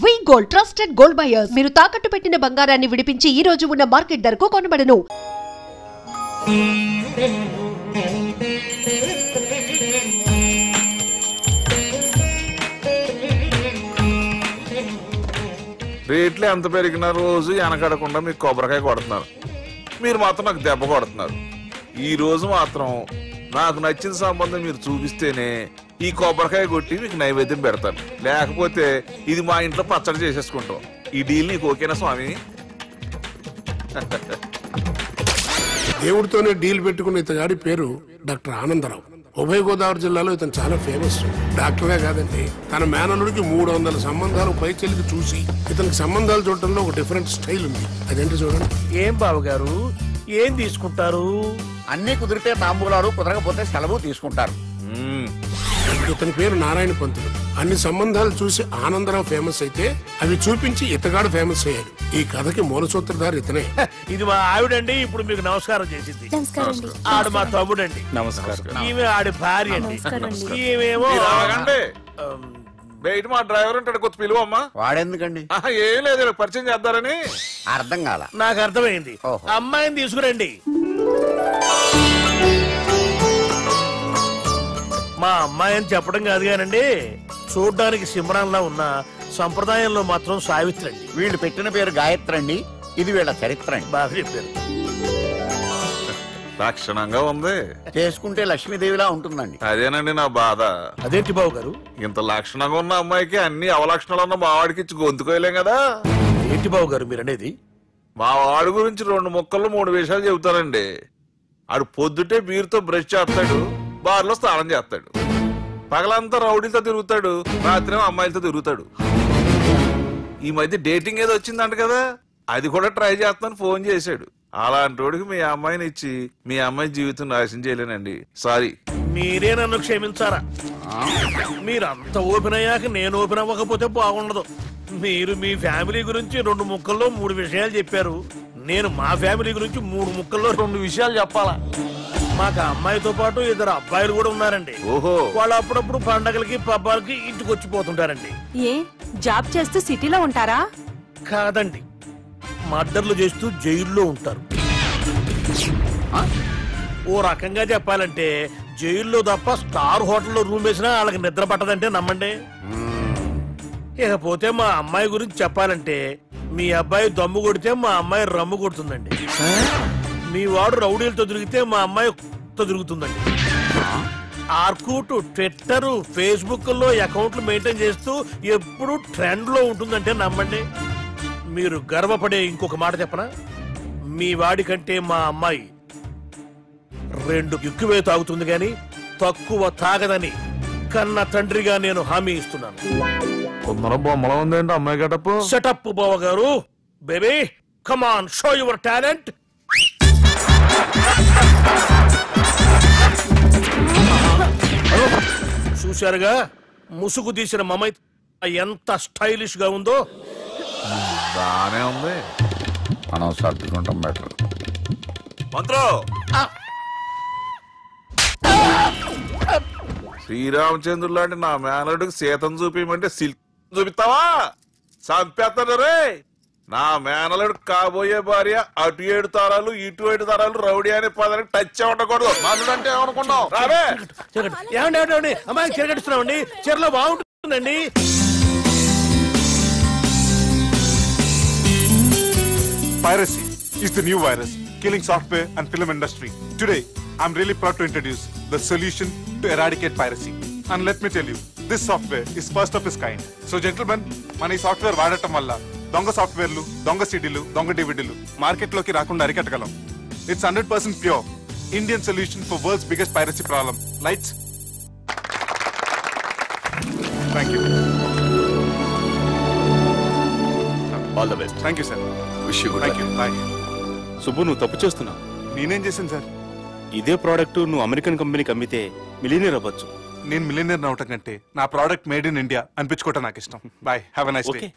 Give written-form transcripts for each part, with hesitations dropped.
వి gold trusted gold buyers. మీరు తాకట్టు పెట్టిన బంగారాన్ని విడిపించి ఈ రోజు ఉన్న మార్కెట్ ధరకు కొనబడను. రేట్లు ఎంత పెరిగినా రోజు వెనకడకుండా మీకు కొబ్బరికాయ కొడుతున్నారు. మీరు మాత్రం నాకు దెబ్బ కొడుతున్నారు. ఈ రోజు మాత్రం నాకు నచ్చిన సంబంధం మీరు చూపిస్తేనే ఈ కొబ్బరికాయ కొట్టి మీకు నైవేద్యం పెడతాను. లేకపోతే ఇది మా ఇంట్లో పచ్చడి చేసేసుకుంటాం. ఈ డీల్ నీకు ఓకేనా స్వామి? దేవుడితోనే డీల్ పెట్టుకున్న ఇతగాడి పేరు డాక్టర్ ఆనందరావు. ఉభయ గోదావరి జిల్లాలో ఇతను చాలా ఫేమస్. డాక్టరే కాదండి, తన మేనల్లుడికి 300 సంబంధాలు పైచెలికి చూసి ఇతనికి సంబంధాలు చూడటంలో ఒక డిఫరెంట్ స్టైల్ ఉంది. అదేంటి చూడండి. ఏం బాబు గారు, ఏం తీసుకుంటారు? అన్ని కుదిరితే తాంబూలాలు, కుదరకపోతే సెలవు తీసుకుంటారు. ఇతని పేరు నారాయణ పంతులు. అన్ని సంబంధాలు చూసి ఆనందరావు ఫేమస్ అయితే అవి చూపించి ఇతగాడు ఫేమస్ అయ్యాడు. ఈ కథకి మూల సూత్రధారి ఇతనే. ఇది మా ఆవిడండి, ఇప్పుడు మీకు నమస్కారం చేసింది. ఆడు మా తమ్ముడండి. నమస్కారం. ఈమె ఆడి భార్య అండి. ఈమెమో బయట మా డ్రైవర్ ఉంటాడు, కొత్త పిలువమ్మా. వాడెందుకండి? ఏం లేదు, పరిచయం చేద్దారని. అర్థం కాల. నాకు అర్థమైంది. అమ్మాయిని తీసుకురండి. మా అమ్మాయి అని చెప్పడం కాదు కానండి, చూడ్డానికి సింహరాన్లా ఉన్న సంప్రదాయంలో మాత్రం సావిత్రి అండి. వీళ్ళు పెట్టిన పేరు గాయత్రి అండి. ఇది వీళ్ళ చరిత్ర అండి. బాగా చెప్పారు. లక్షణంగా ఉంది. చేసుకుంటే లక్ష్మీదేవిలా ఉంటుందండి. అదేనండి నా బాధ. అదేంటి బాబు గారు? ఇంత లక్షణంగా ఉన్న అమ్మాయికి అన్ని అవలక్షణాలు ఉన్న మా వాడికి ఇచ్చి గొంతుకోయలేం కదా. ఏంటి బాబు గారు మీరు అనేది? మా వాడి గురించి 2 ముక్కల్లో 3 విషయాలు చెబుతానండి. ఆడు పొద్దుటే బీరుతో బ్రష్ చేస్తాడు, బార్లో స్నానం చేస్తాడు, పగలంతా రౌడీలతో తిరుగుతాడు, రాత్రి అమ్మాయిలతో తిరుగుతాడు. ఈ మధ్య డేటింగ్ ఏదో వచ్చిందంట కదా, అది కూడా ట్రై చేస్తాను ఫోన్ చేశాడు. అలాంటి వాడికి మీ అమ్మాయిని ఇచ్చి మీ అమ్మాయి జీవితం నాశనం చేయలేనండి. సారీ. మీరే నన్ను క్షమించారా? మీరంత ఓపెన్ అయ్యాక నేను ఓపెన్ అవ్వకపోతే బాగుండదు. మీరు మీ ఫ్యామిలీ గురించి 2 ముక్కల్లో 3 విషయాలు చెప్పారు. నేను మా ఫ్యామిలీ గురించి 3 ముక్కల్లో 2 విషయాలు చెప్పాలా? మాకు అమ్మాయితో పాటు 2 అబ్బాయిలు కూడా ఉన్నారండి. ఓహో. వాళ్ళు అప్పుడప్పుడు పండగలకి పబ్బాలకి ఇంటికి వచ్చిపోతుంటారండి. ఏ జాబ్ చేస్తూ సిటీలో ఉంటారా? కాదండి, మర్డర్లు చేస్తూ జైల్లో ఉంటారు. ఓ రకంగా చెప్పాలంటే జైల్లో తప్ప స్టార్ హోటల్లో రూమ్ వేసినా వాళ్ళకి నిద్ర పట్టదంటే నమ్మండి. ఇకపోతే మా అమ్మాయి గురించి చెప్పాలంటే మీ అబ్బాయి దమ్ము కొడితే మా అమ్మాయి రమ్ము కొడుతుందండి. మీ వాడు రౌడీలతో తిరిగితే మా అమ్మాయి తిరుగుతుందండి. ఆర్కుట్, ట్విట్టర్, ఫేస్బుక్ లో అకౌంట్లు మెయింటైన్ చేస్తూ ఎప్పుడు ట్రెండ్ లో ఉంటుందంటే నమ్మండి. మీరు గర్వపడే ఇంకొక మాట చెప్పనా? మీ వాడి కంటే మా అమ్మాయి 2 ఎక్కువే తాగుతుంది గాని తక్కువ తాగదని కన్న తండ్రిగా నేను హామీ ఇస్తున్నాను. బొమ్మలా ఉందండి అమ్మాయి గడప. సెటప్ బావ గారు. Baby come on, show your talent. చూశారుగా ముసుగు తీసిన మమై ఎంత స్టైలిష్ గా ఉందో. బానే ఉంది. మనం సర్దుకుంటాం బెటర్. మంత్రో, శ్రీరామచంద్రుడు లాంటి నా మేనలుడికి సీతను చూపించమంటే సిల్క్ చూపిస్తావా? చంపేస్తాడు రే. నా మేనలుడు కాబోయే భార్య అటు 7 తరాలు ఇటు 7 తరాలు రౌడీ అనే పదానికి టచ్ ఉండకూడదు. మందుడు అంటే ఏమనుకున్నావు? రావే. ఏమండి అమ్మాయి చెరగడుస్తున్నామండి, చీరలో బాగుంటుందండి. Piracy is the new virus killing software and film industry. Today, I'm really proud to introduce the solution to eradicate piracy. And let me tell you, this software is first of its kind. So gentlemen, మన ఈ software వాడటం వల్ల దొంగ సాఫ్ట్వేర్లు, దొంగ సిడీలు, దొంగ డివిడీలు మార్కెట్లోకి రాకుండా అరికట్టగలం. It's 100% pure Indian solution for world's biggest piracy problem. Lights. Thank you. All the best. Thank you, sir. Wish you good. Thank you. Bye. Subbu, నువ్వు తప్పు చేస్తున్నావు. నేనేం చేశాను సార్? ఇదే ప్రోడక్ట్ నువ్వు అమెరికన్ కంపెనీకి అమ్మితే మిలియనీర్ అవ్వచ్చు. నేను మిలియనీర్ అవటం కంటే నా ప్రోడక్ట్ మేడ్ ఇన్ ఇండియా అనిపించుకోవటం నాకు ఇష్టం. Bye, have a nice day.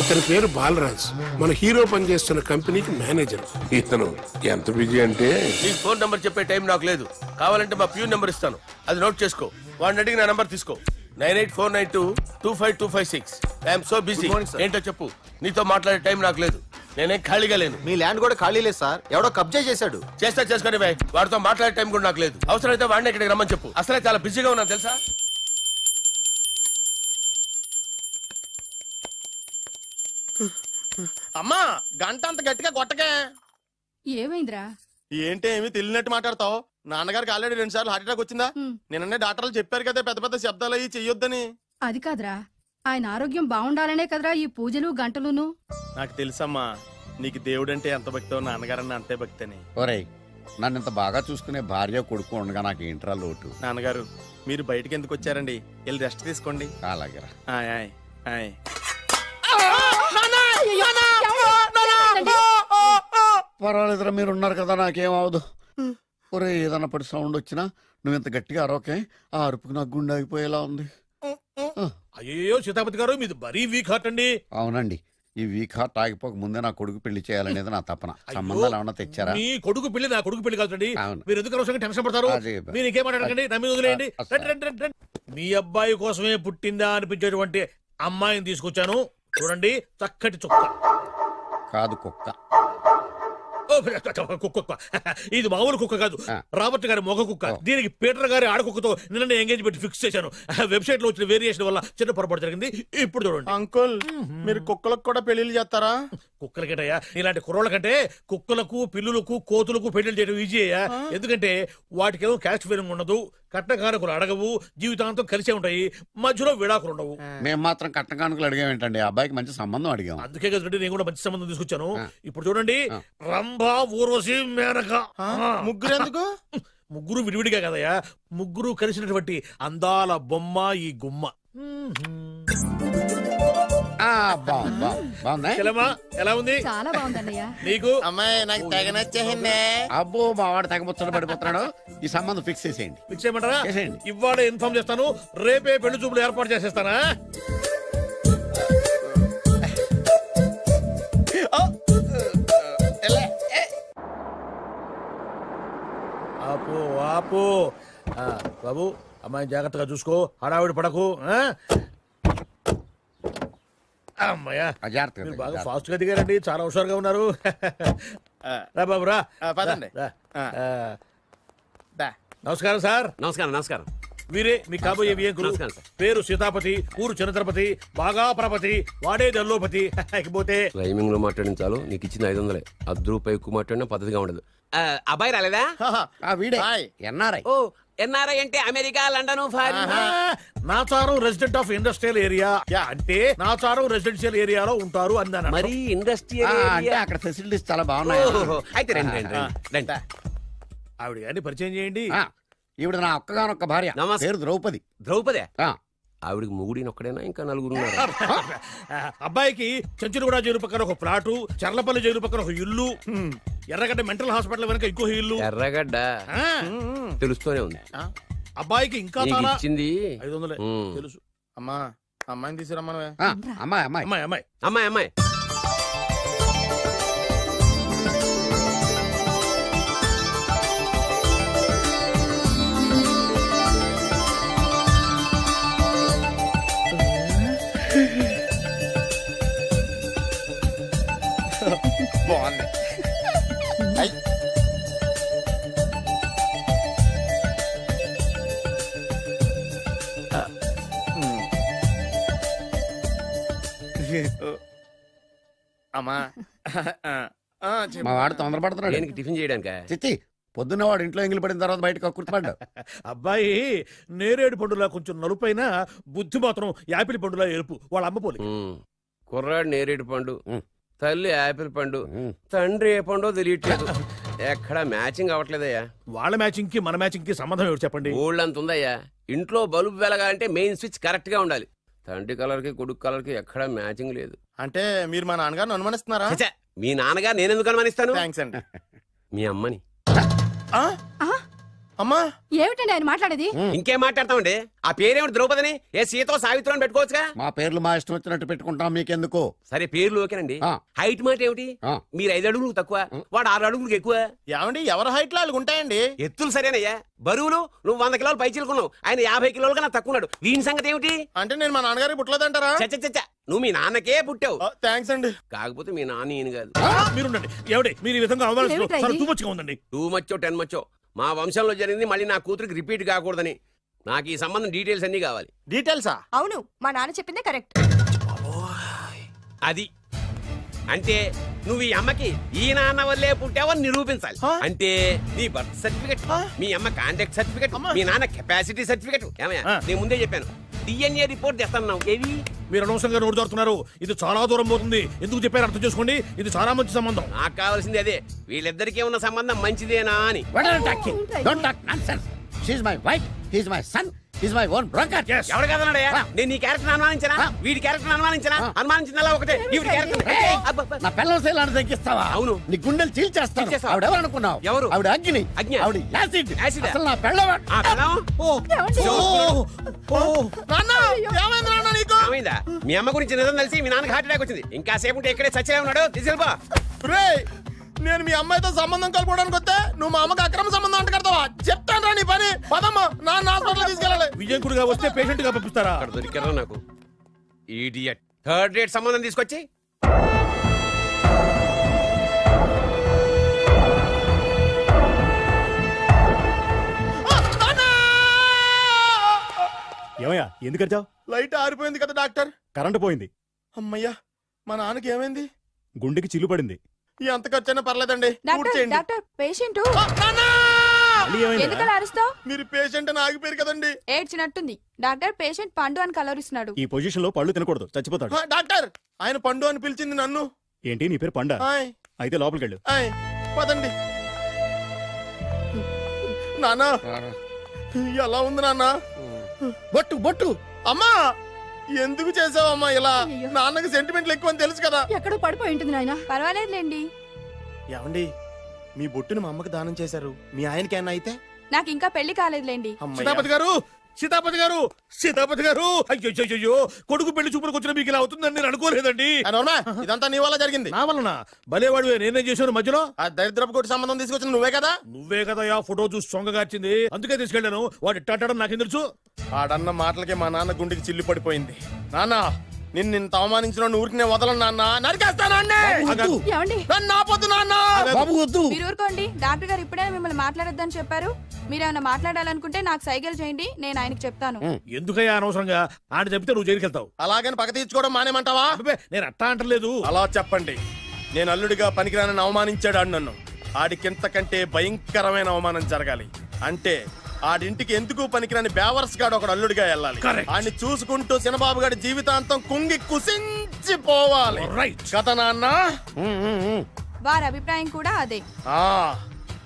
ఇతని పేరు బాలరాజ్, మన హీరో పనిచేస్తున్న కంపెనీకి మేనేజర్. ఇతను ఎంత బిజీ అంటే నీకు ఫోన్ నంబర్ చెప్పే టైం నాకు లేదు. కావాలంటే మా ప్యూన్ నంబర్ ఇస్తాను, అది నోట్ చేసుకో. వాడిని అడిగి నా నంబర్ తీసుకో. 9849225256. I'm so busy. ఏంటో చెప్పు. నీతో మాట్లాడే టైం నాకు లేదు, నేనేం ఖాళీగా లేను. మీ ల్యాండ్ కూడా ఖాళీ లేదు సార్, ఎవడో కబ్జా చేశాడు. చేసుకోండి బాయ్, వాడితో మాట్లాడే టైం కూడా నాకు లేదు. అవసరమైతే వాడిని ఇక్కడికి రమ్మని చెప్పు. అసలే చాలా బిజీగా ఉన్నాను తెలుసా. అమ్మా గంట అంత గట్టిగా కొట్టకే. ఏమైందిరా? ఏంటి ఏమి తెలియనట్టు మాట్లాడతావు? నాన్నగారికి ఆల్రెడీ 2 సార్లు హార్ట్ అటాక్ వచ్చిందా? నిన్ననే డాక్టర్లు చెప్పారు కదా పెద్ద పెద్ద శబ్దాలు అయ్యి చెయ్యొద్దని. అది కాదురా, ఆయన ఆరోగ్యం బాగుండాలనే కదరా ఈ పూజలు గంటలును. నాకు తెలుసమ్మా, నీకు దేవుడంటే ఎంత భక్తో నాన్నగారన్న అంతే భక్తి అని. ఒరేయ్, నన్ను ఇంత బాగా చూసుకునే భార్య కొడుకు ఉండగా నాకు ఏంట్రా లోటు? నాన్నగారు మీరు బయటికి ఎందుకు వచ్చారండి? వెళ్ళి రెస్ట్ తీసుకోండి. అలాగేరా. పర్వాలేదురా, మీరు ఉన్నారు కదా, నాకేం అవదు. ఒరే, ఏదన్నా పడి సౌండ్ వచ్చినా నువ్వు ఇంత గట్టిగా అరవకే. ఆ అరుపుకి నాకు గుండె ఆగిపోయేలా ఉంది. అయ్యో సీతాపతి గారు, మీది మరీ వీక్ హార్ట్ అండి. అవునండి, ఈ వీక్ హార్ట్ ఆగిపోక ముందే నా కొడుకు పెళ్లి చేయాలనేది నా తపన. సంబంధాలు ఏమన్నా తెచ్చారా? మీ కొడుకు పెళ్లి నా కొడుకు పెళ్లి కాదండి. అవును. మీరు ఎందుకు అవసరంగా టెన్షన్ పడతారు? మీరు ఇంకేం మాట్లాడకండి, నా మీద వదిలేయండి. మీ అబ్బాయి కోసమే పుట్టిందా అనిపించేటువంటి అమ్మాయిని తీసుకొచ్చాను. చూడండి, చక్కటి చుక్క. కాదు, కుక్క. కుక్క. ఇది మామూలు కుక్క కాదు, రాబర్ట్ గారి మొగ కుక్క. దీనికి పీటర్ గారి ఆడకుక్కతో నిన్న ఎంగేజ్మెంట్ ఫిక్స్ చేశాను. వెబ్సైట్ లో వచ్చిన వేరియేషన్ వల్ల చిన్న పొరపాటు జరిగింది. ఇప్పుడు చూడండి. అంకుల్, మీరు కుక్కలకు కూడా పెళ్లిళ్ళు చేస్తారా? కుక్కలకేటయ్యా, ఇలాంటి కుర్రోళ్ళ కంటే కుక్కలకు, పిల్లులకు, కోతులకు పెళ్లి చేయడం ఈజీ అయ్యా. ఎందుకంటే వాటికేమో క్యాస్ట్ ఫీలింగ్ ఉండదు, కట్నకానుకలు అడగవు, జీవితాంతం కలిసే ఉంటాయి, మధ్యలో విడాకులు ఉండవు. మేము మాత్రం కట్నకానుకలు అడిగామేంటండి? అబ్బాయికి మంచి సంబంధం అడిగాం. అందుకే కదండి నేను కూడా మంచి సంబంధం తీసుకొచ్చాను. ఇప్పుడు చూడండి, రంభా, ఊర్వశి, మేనక. ముగ్గురు ఎందుకు? ముగ్గురు విడివిడిగా కదయ్యా, ముగ్గురు కలిసినటువంటి అందాల బొమ్మ ఈ గుమ్మ. ఎలా ఉంది? చాలా బాగుందన్నయ్య. నీకు? అమ్మాయి నాకు తెగ నచ్చేసిందే. అబ్బో, మా వాడు తెగబుచ్చట పడిపోతున్నాడు. ఈ సంబంధం ఫిక్స్ చేసేయండి. ఫిక్స్ చేయమంటారా? ఇవాళ ఇన్ఫార్మ్ చేస్తాను, రేపే పెళ్లి చూపులు ఏర్పాటు చేసేస్తానా? ఆపు ఆపు. బాబు, అమ్మాయి జాగ్రత్తగా చూసుకో, హడావిడి పడకు. అమ్మాయ్యా, బాగా ఫాస్ట్ గా దిగారండి, చాలా హుషారుగా ఉన్నారు. రా బాబు రా. నమస్కారం సార్. నమస్కారం. నమస్కారం. వీరే మీ కాబోయే వియంకులు. పేరు సీతాపతి, ఊరు చంద్రపతి, బాగా ప్రపతి, వాడే దల్లోపతి. ఇకపోతే రైమింగ్ లో మాట్లాడించాలు, నీకు ఇచ్చిన 500. ₹10 ఎక్కువ మాట్లాడినా పద్ధతిగా ఉండదు. అబ్బాయి రాలేదా? ఎన్ఆర్ఐ. ఓ, ఎన్ఆర్ఐ అంటే America, London, Nacharam resident of industrial area. అంటే నాచారం రెసిడెన్షియల్ ఏరియాలో ఉంటారు అందాను. మరి ఇండస్ట్రియల్ అంటే అక్కడ ఫెసిలిటీస్ చాలా బాగున్నాయి. అయితే రండి. ఆవిడ గారిని పరిచయం చేయండి. ఈవిడ నా ఒక్కగానొక్క భార్య, పేరు ద్రౌపది. ద్రౌపదే? ఆవిడికి మొగుడిని ఒక్కడేనా, ఇంకా 4 ఉన్నారు? అబ్బాయికి చెంచులగూడ జైలు పక్కన ఒక ప్లాటు, చర్లపల్లి జైలు పక్కన ఒక ఇల్లు, ఎర్రగడ్డ మెంటల్ హాస్పిటల్ వెనక ఇంకో ఇల్లు. ఎర్రగడ్డ తెలుస్తూనే ఉంది. అబ్బాయికి ఇంకా ఇచ్చింది 500 తెలుసు. అమ్మా, అమ్మాయిని తీసుకురమ్మా. అమ్మాయి. బాగుంది. అమ్మా, మా వాడు తొందరపడుతున్నాడు టిఫిన్ చేయడానికి. చిచ్చి, పొద్దున్న వాడు ఇంట్లో ఎంగిలి పడిన తర్వాత బయటకు కుర్తుపడ్డాడు. అబ్బాయి నేరేడు పండులా కొంచెం నలుపైన, బుద్ధి మాత్రం యాపిల్ పండులా ఎరుపు. వాళ్ళ అమ్మ పోలి. కుర్రాడు నేరేడు పండు, తల్లి యాపిల్ పండు, తండ్రి ఏ పండో తెలియట్లేదు. ఎక్కడ మ్యాచింగ్ అవ్వట్లేదయ్యా. వాళ్ళ మ్యాచింగ్ కి మన మ్యాచింగ్ కి సంబంధం ఏమిటి చెప్పండి? ఊళ్ళంత ఉందయ్యా. ఇంట్లో బల్బు వెలగాలంటే మెయిన్ స్విచ్ కరెక్ట్ గా ఉండాలి. తండ్రి కలర్ కి కొడుకు కలర్ కి ఎక్కడ మ్యాచింగ్ లేదు. అంటే మీరు మా నాన్నగారిని అనుమానిస్తున్నారా? మీ నాన్నగారు నేనెందుకు అనుమానిస్తాను? థ్యాంక్స్ అండి. మీ అమ్మని. అమ్మా ఏమిటండి ఆయన మాట్లాడేది? ఇంకేం మాట్లాడతామండి? ఆ పేరేమిటి ద్రౌపదిని ఏ సీతో సావిత్రి అని పెట్టుకోవచ్చుగా. మా పేర్లు మా ఇష్టం వచ్చినట్టు పెట్టుకుంటాం, మీకెందుకు? సరే పేర్లు ఓకేనండి. హైట్ మాట ఏమిటి? మీరు 5 అడుగులు తక్కువ, వాడు 6 అడుగులకు ఎక్కువ. ఏమండి ఎవరి హైట్ లో వాళ్ళకి ఉంటాయండి. ఎత్తులు సరేనయ్యా. బరువులు నువ్వు 100 కిలోలు పై చిలుకున్నావు, ఆయన 50 కిలోలుగా నాకు తక్కువ ఉన్నాడు. వీని సంగతి ఏమిటి? అంటే నేను మా నాన్నగారికి పుట్టలేదంటారా? చచ్చ నువ్వు మీ నాన్నకే పుట్టావు. థ్యాంక్స్ అండి. కాకపోతే మీ నాన్న ఈయన కాదు. మీరుండండి. ఎవడే మీరు ఈ విధంగా అవమానిస్తున్నారు? టూ మచ్గా ఉందండి. 2 మచ్చో 10 మచ్చో మా వంశంలో జరిగింది మళ్ళీ నా కూతురికి రిపీట్ కాకూడదని నాకు ఈ సంబంధం డీటెయిల్స్ అన్ని కావాలి. డీటెయిల్సా? అవును, మా నాన్న చెప్పిందే కరెక్ట్. అది అంటే నువ్వు ఈ అమ్మకి ఈ నాన్న వల్లే పుట్టావని నిరూపించాలి. అంటే నీ బర్త్ సర్టిఫికెట్, మీ అమ్మ కాంటాక్ట్ సర్టిఫికెట్, మీ నాన్న కెపాసిటీ సర్టిఫికెట్. ఏమయ్యా నేను ముందే చెప్పాను DNA రిపోర్ట్ తెస్తాను. ఏవి మీరు అనవసరంగా నోరు జారుతున్నారు. ఇది చాలా దూరం పోతుంది. ఎందుకు చెప్పారు అర్థం చేసుకోండి. ఇది చాలా మంచి సంబంధం. నాకు కావాల్సింది అదే, వీళ్ళిద్దరికీ ఉన్న సంబంధం మంచిదేనా అని. ఎవరు కదన్నాడయ్యా? నేను నీ క్యారెక్టర్ అనుమానించనా? వీడి క్యారెక్టర్ అనుమానించనా? అనుమానించిన ఒకటే వీడి క్యారెక్టర్. నా పిల్లల శైలాన్ని తగ్గిస్తావా? అవును, నీ గుండెలు చీల్చేస్తాను. ఆవిడ ఎవరు అనుకున్నావు? ఎవరు? ఆవిడ అగ్ని. ఆవిడ యాసిడ్. అసలు నా పెళ్ళవాడు. మీ అమ్మ గురించి నిజం తెలిసి మీ నాన్నకి హార్ట్ అటాక్ వచ్చింది. ఇంకా సేపు ఉంటే ఇక్కడే చచ్చే ఉన్నాడు. తీసుకెళ్ళిపో. నేను మీ అమ్మాయితో సంబంధం కలుపుకోవడానికి వస్తే నువ్వు మా అమ్మకి అక్రమ సంబంధం అంట కడతావా? చెప్తాను రా నీ పని. పదమ్మా, నాన్న హాస్పిటల్ తీసుకెళ్ళాలి. విజయకుడిగా వస్తే పేషెంట్ గా పంపిస్తారా? అక్కడ దొరికారా నాకు ఈడియట్. 3rd రేట్ సంబంధం తీసుకొచ్చి ఏమయ్యా ఎందుకు వచ్చావు? లైట్ ఆరిపోయింది కదా డాక్టర్. కరెంటు పోయింది. అమ్మయ్యా, మా నాన్నకి ఏమైంది? గుండెకి చిల్లు పడింది. ఎంత ఖర్చైనా పర్లేదండి. డాక్టర్ పేషెంట్ ఎందుకలా అరుస్తావు? మీరు పేషెంట్ అని ఆగిపోయారు కదండి. ఏడ్చినట్టుంది. డాక్టర్ పేషెంట్ పండు అని కలరిస్తున్నాడు. ఈ పొజిషన్ లో పళ్ళు తినకూడదు, చచ్చిపోతాడు. డాక్టర్ ఆయన పండు అని పిలిచింది నన్ను. ఏంటి నీ పేరు పండా? అయితే లోపలికి వెళ్ళు. పదండి. నాన్న ఎలా ఉంది నాన్న? బొట్టు బొట్టు. అమ్మా ఎందుకు చేసావమ్మా ఇలా? నాన్నకి సెంటిమెంట్లు ఎక్కువ అని తెలుసు కదా. ఎక్కడో పడిపోయి ఉంటుంది నాయన. పర్వాలేదులేండి. ఏమండి మీ బొట్టుని మా అమ్మకి దానం చేశారు, మీ ఆయనకేనా అయితే? నాకు ఇంకా పెళ్లి కాలేదులేండి. సీతాపతి గారు, సీతాపతి గారు, సీతాపతి గారు. అయ్యో, కొడుకు పెళ్లి చూపులకు వచ్చిన మీకు ఇలా అవుతుందని నేను అనుకోలేదండి. ఇదంతా నీ వల్ల జరిగింది. నా వలన? భలేవాడు, నేనేం చేశాను మధ్యలో? ఆ దరిద్రపు కొట్టి సంబంధం తీసుకొచ్చిన నువ్వే కదా. నువ్వే కదా ఆ ఫోటో చూసి సొంగగార్చింది. అందుకే తీసుకెళ్ళాను. వాడు ఇట్టాడని నాకేం తెలుసు? ఆడన్న మాటలకే మా నాన్న గుండెకి చిల్లి పడిపోయింది. నాన్న నిన్ను అవమానించిన ఊరికి నేను వదలను నాన్న. నరికేస్తానండి. మీరు ఊరుకోండి. డాక్టర్ గారు ఇప్పుడే మిమ్మల్ని మాట్లాడొద్దని చెప్పారు. మీరేమైనా మాట్లాడాలనుకుంటే నాకు సైకిల్ చేయండి, నేను ఆయనకి చెప్తాను. ఎందుకయ్యా అనవసరంగా? ఆయన చెప్తే నువ్వు జైలుకి వెళ్తావు. అలాగని పక్క తీర్చుకోవడం మానేమంటావా? నేను అట్టా అంటలేదు. అలా చెప్పండి. నేను అల్లుడిగా పనికిరానని అవమానించాడు ఆడు నన్ను. ఆడికింతకంటే భయంకరమైన అవమానం జరగాలి. అంటే ఆడింటికి ఎందుకు పనికిరాని బేవర్స్ గాడు ఒకడు అల్లుడిగా వెళ్ళాలి. ఆడిని చూసుకుంటూ చిన్నబాబు గారి జీవితాంతం కుంగి కుసించిపోవాలి కదా నాన్న? వారి అభిప్రాయం కూడా అదే.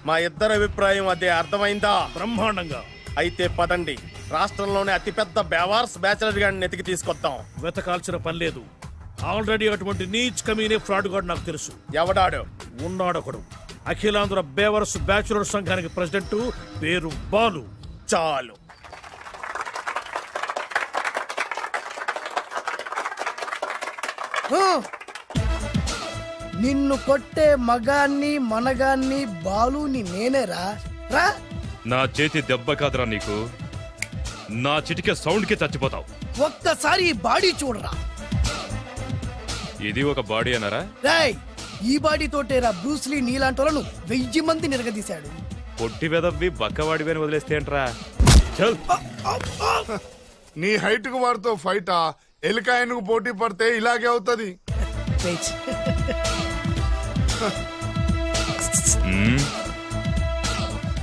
మా ఇద్దరి అభిప్రాయం అదే. అర్థమైందా? బ్రహ్మాండంగా. అయితే పదండి, రాష్ట్రంలోనే అతిపెద్ద బేవార్స్ బ్యాచిలర్ గాడిని ఎతికి తీసుకొద్దాం. వెతకాల్సిన పని లేదు. ఆల్రెడీ అటువంటి నీచ్ కమీనే ఫ్రాడ్ గాడు నాకు తెలుసు. ఎవడాడు? ఉన్నాడొకడు. అఖిలాంధ్ర బేవర్స్ బ్యాచులర్ సంఘానికి ప్రెసిడెంట్, పేరు బాలు. చాలు. నిన్ను కొట్టే మగాన్ని మనగాన్ని బాలుని నేనేరా. రా. నా చేతి దెబ్బ కాదురా నీకు, నా చిటికే సౌండ్ కి చచ్చిపోతావు. ఒక్కసారి ఈ బాడీ చూడరా. ఇది ఒక బాడీ అన్నారా? రాయ్, ఈ బాడీ తోటేరా బ్రూస్లీ నీలాంటోలను 1000 మంది నిరగదీశాడు. పొట్టి వెదవ్వి బక్కవాడివి అని వదిలేస్తే ఏంట్రా? నీ హైట్ కు వాడితో ఫైటా? ఎలికాయనకు పోటీ పడితే ఇలాగే అవుతుంది.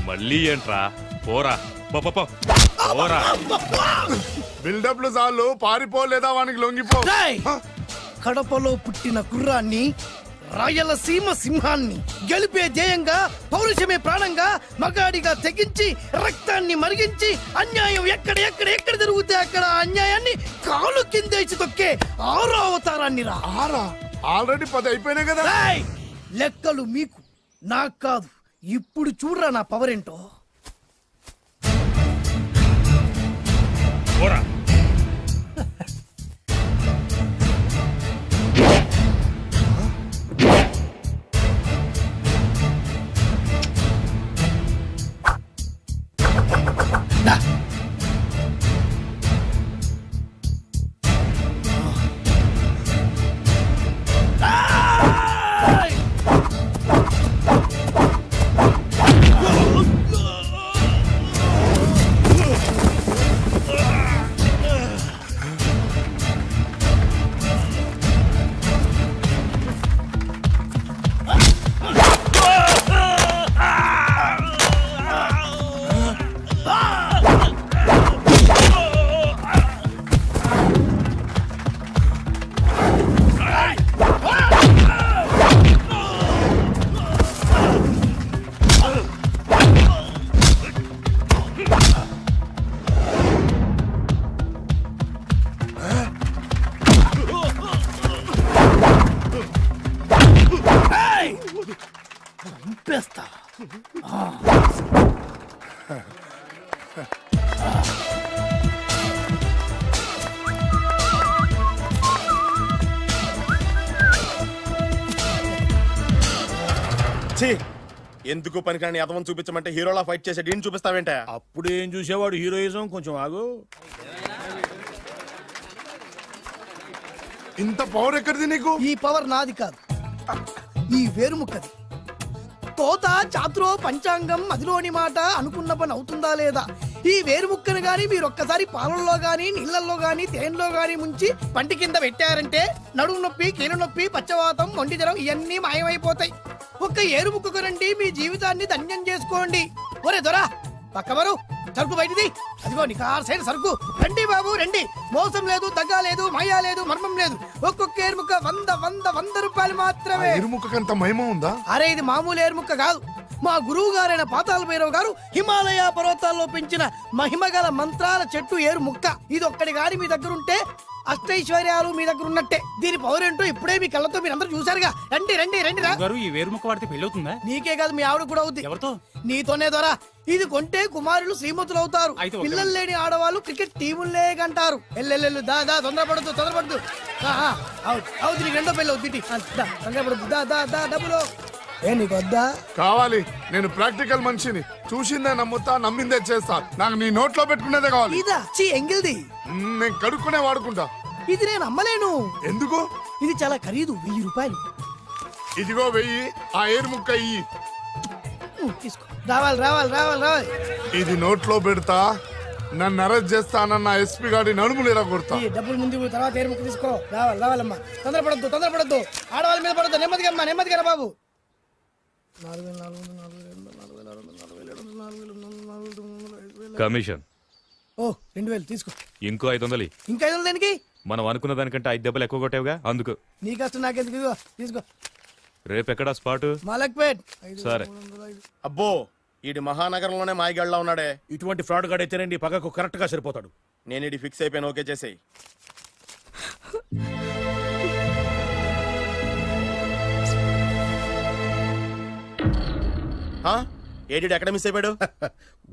మళ్ళీ ఏంట్రా? పోరా పోరా. బిల్డప్లు చాలు, పారిపోలేదా వానికి లొంగిపో. కడపలో పుట్టిన కుర్రాన్ని, రాయలసీమ సింహాన్ని గెలిపే ధ్యేయంగా, పౌరుషమే ప్రాణంగా, మగాడిగా తెగించి రక్తాన్ని మరిగించి అన్యాయం ఎక్కడ జరుగుతే అక్కడ అన్యాయాన్ని కాలు కిందేసి తొక్కే 6వ అవతారాన్ని రా. ఆల్రెడీ 10 అయిపోయినాయి కదా. లెక్కలు మీకు, నాకు కాదు. ఇప్పుడు చూడరా నా పవర్ ఏంటో. పోరా. ఎందుకు పనికిరాని అదవం చూపించమంటే హీరోలా ఫైట్ చేసే డీన్ చూపిస్తావేంట? అప్పుడు ఏం చూసేవాడు హీరోయిజం. కొంచెం ఆగు. ఇంత పవర్ ఎక్కడిది నీకు? ఈ పవర్ నాది కాదు, ఈ వేరుముక్కది. తోత చాతురో పంచాంగం అదిలోని మాట అనుకున్న పని అవుతుందా లేదా? ఈ వేరుముక్కను గాని మీరు ఒక్కసారి పాలల్లో గాని నీళ్లలో గాని తేనెలో గాని ముంచి పంటి కింద పెట్టారంటే నడుము నొప్పి, కీలు నొప్పి, పచ్చవాతం, మొండి జ్వరం ఇవన్నీ మాయమైపోతాయి. ఒక్క ఏరుముక్కకు రండి, మీ జీవితాన్ని ధన్యం చేసుకోండి. ఒరే దొరా పక్కవరు, సరుకు బయటిది. అదిగో నికార్సైన సరుకు. రండి బాబు రండి, మోసం లేదు, దగ్గ లేదు, మాయా లేదు, మర్మం లేదు. ఒక్కొక్క ఏరుముక్క 100 రూపాయలు మాత్రమే. ఏరుముక్కకంత మహిమ ఉందా? అరే ఇది మామూలు ఏరుముక్క కాదు. మా గురువు గారైన పాతాళ భైరవ్ గారు హిమాలయ పర్వతాల్లో పెంచిన మహిమగల మంత్రాల చెట్టు ఏరుముక్క. ఇది ఒక్కడి గాని మీ దగ్గర ఉంటే అష్టైశ్వర్యాలు మీ దగ్గర ఉన్నట్టే. దీని పవర్ ఏంటో ఇప్పుడే మీ కళ్ళతో మీరు అందరూ చూసారుగా. రండి రండి రండి రా. ఈ వేరుముక్క వాడితే పెళ్లి అవుతుందా? నీకే కాదు, మీ ఆవిడ కూడా అవుద్ది. ఎవరితో? నీతోనే ద్వారా. ఇది కొంటే కుమారులు శ్రీమంతులు అవుతారు. పిల్లలు లేని ఆడవాళ్ళు క్రికెట్ టీములే కంటారు. ఎల్లెల్లు దా దా, తొందరపడద్దు. అవుతుంది, నీకు రెండో పెళ్ళి అవుతుంది. తొందరపడద్దు, దా దా దా, డబ్బులు ఏ నీకు వద్దా? కావాలి. నేను ప్రాక్టికల్ మనిషిని. చూసిందే నమ్ముతా, నమ్మిందే చేస్తా. నాకు నీ నోట్లో పెట్టుకునేదే కావాలి. ఇదా చీ ఎంగిల్ది. నేను కడుక్కునే వాడుకుంటా. ఇది నేను అమ్మలేను. ఎందుకు? ఇది చాలా ఖరీదు, 1000 రూపాయలు. ఇదిగో 1000. ఆ ఏరుముక్క ఇయ్యి. తీసుకో. రావాలి. ఇది నోట్లో పెడతా, నన్ను అరెస్ట్ చేస్తానన్న ఎస్పీ గారి నడుములు ఇలా కొడతా. డబ్బులు ముందు తర్వాత ఏరుముక్క తీసుకో. రావాలమ్మా. తొందరపడద్దు. ఆడవాళ్ళ మీద పడద్దు. నెమ్మదిగా బాబు. కమిషన్ 2000 తీసుకో. ఇంకో 500. ఇంకా 500 దేనికి? మనం అనుకున్న దానికంటే 5 దెబ్బలు ఎక్కువ కొట్టావుగా, అందుకు. నీ కష్టం నాకెందుకు? తీసుకో. రేపెక్కడా స్పాట్? మలక్పేట్. సరే. అబ్బో, ఈడి మహానగరంలోనే మాయగాళ్ళ ఉన్నాడే. ఇటువంటి ఫ్రాడ్ గాడు అయితేనండి పగకు కరెక్ట్ గా సరిపోతాడు. నేను ఇది ఫిక్స్ అయిపోయాను. ఓకే చేసేయి. ఏడి ఎక్కడ మిస్ అయిపోయాడు?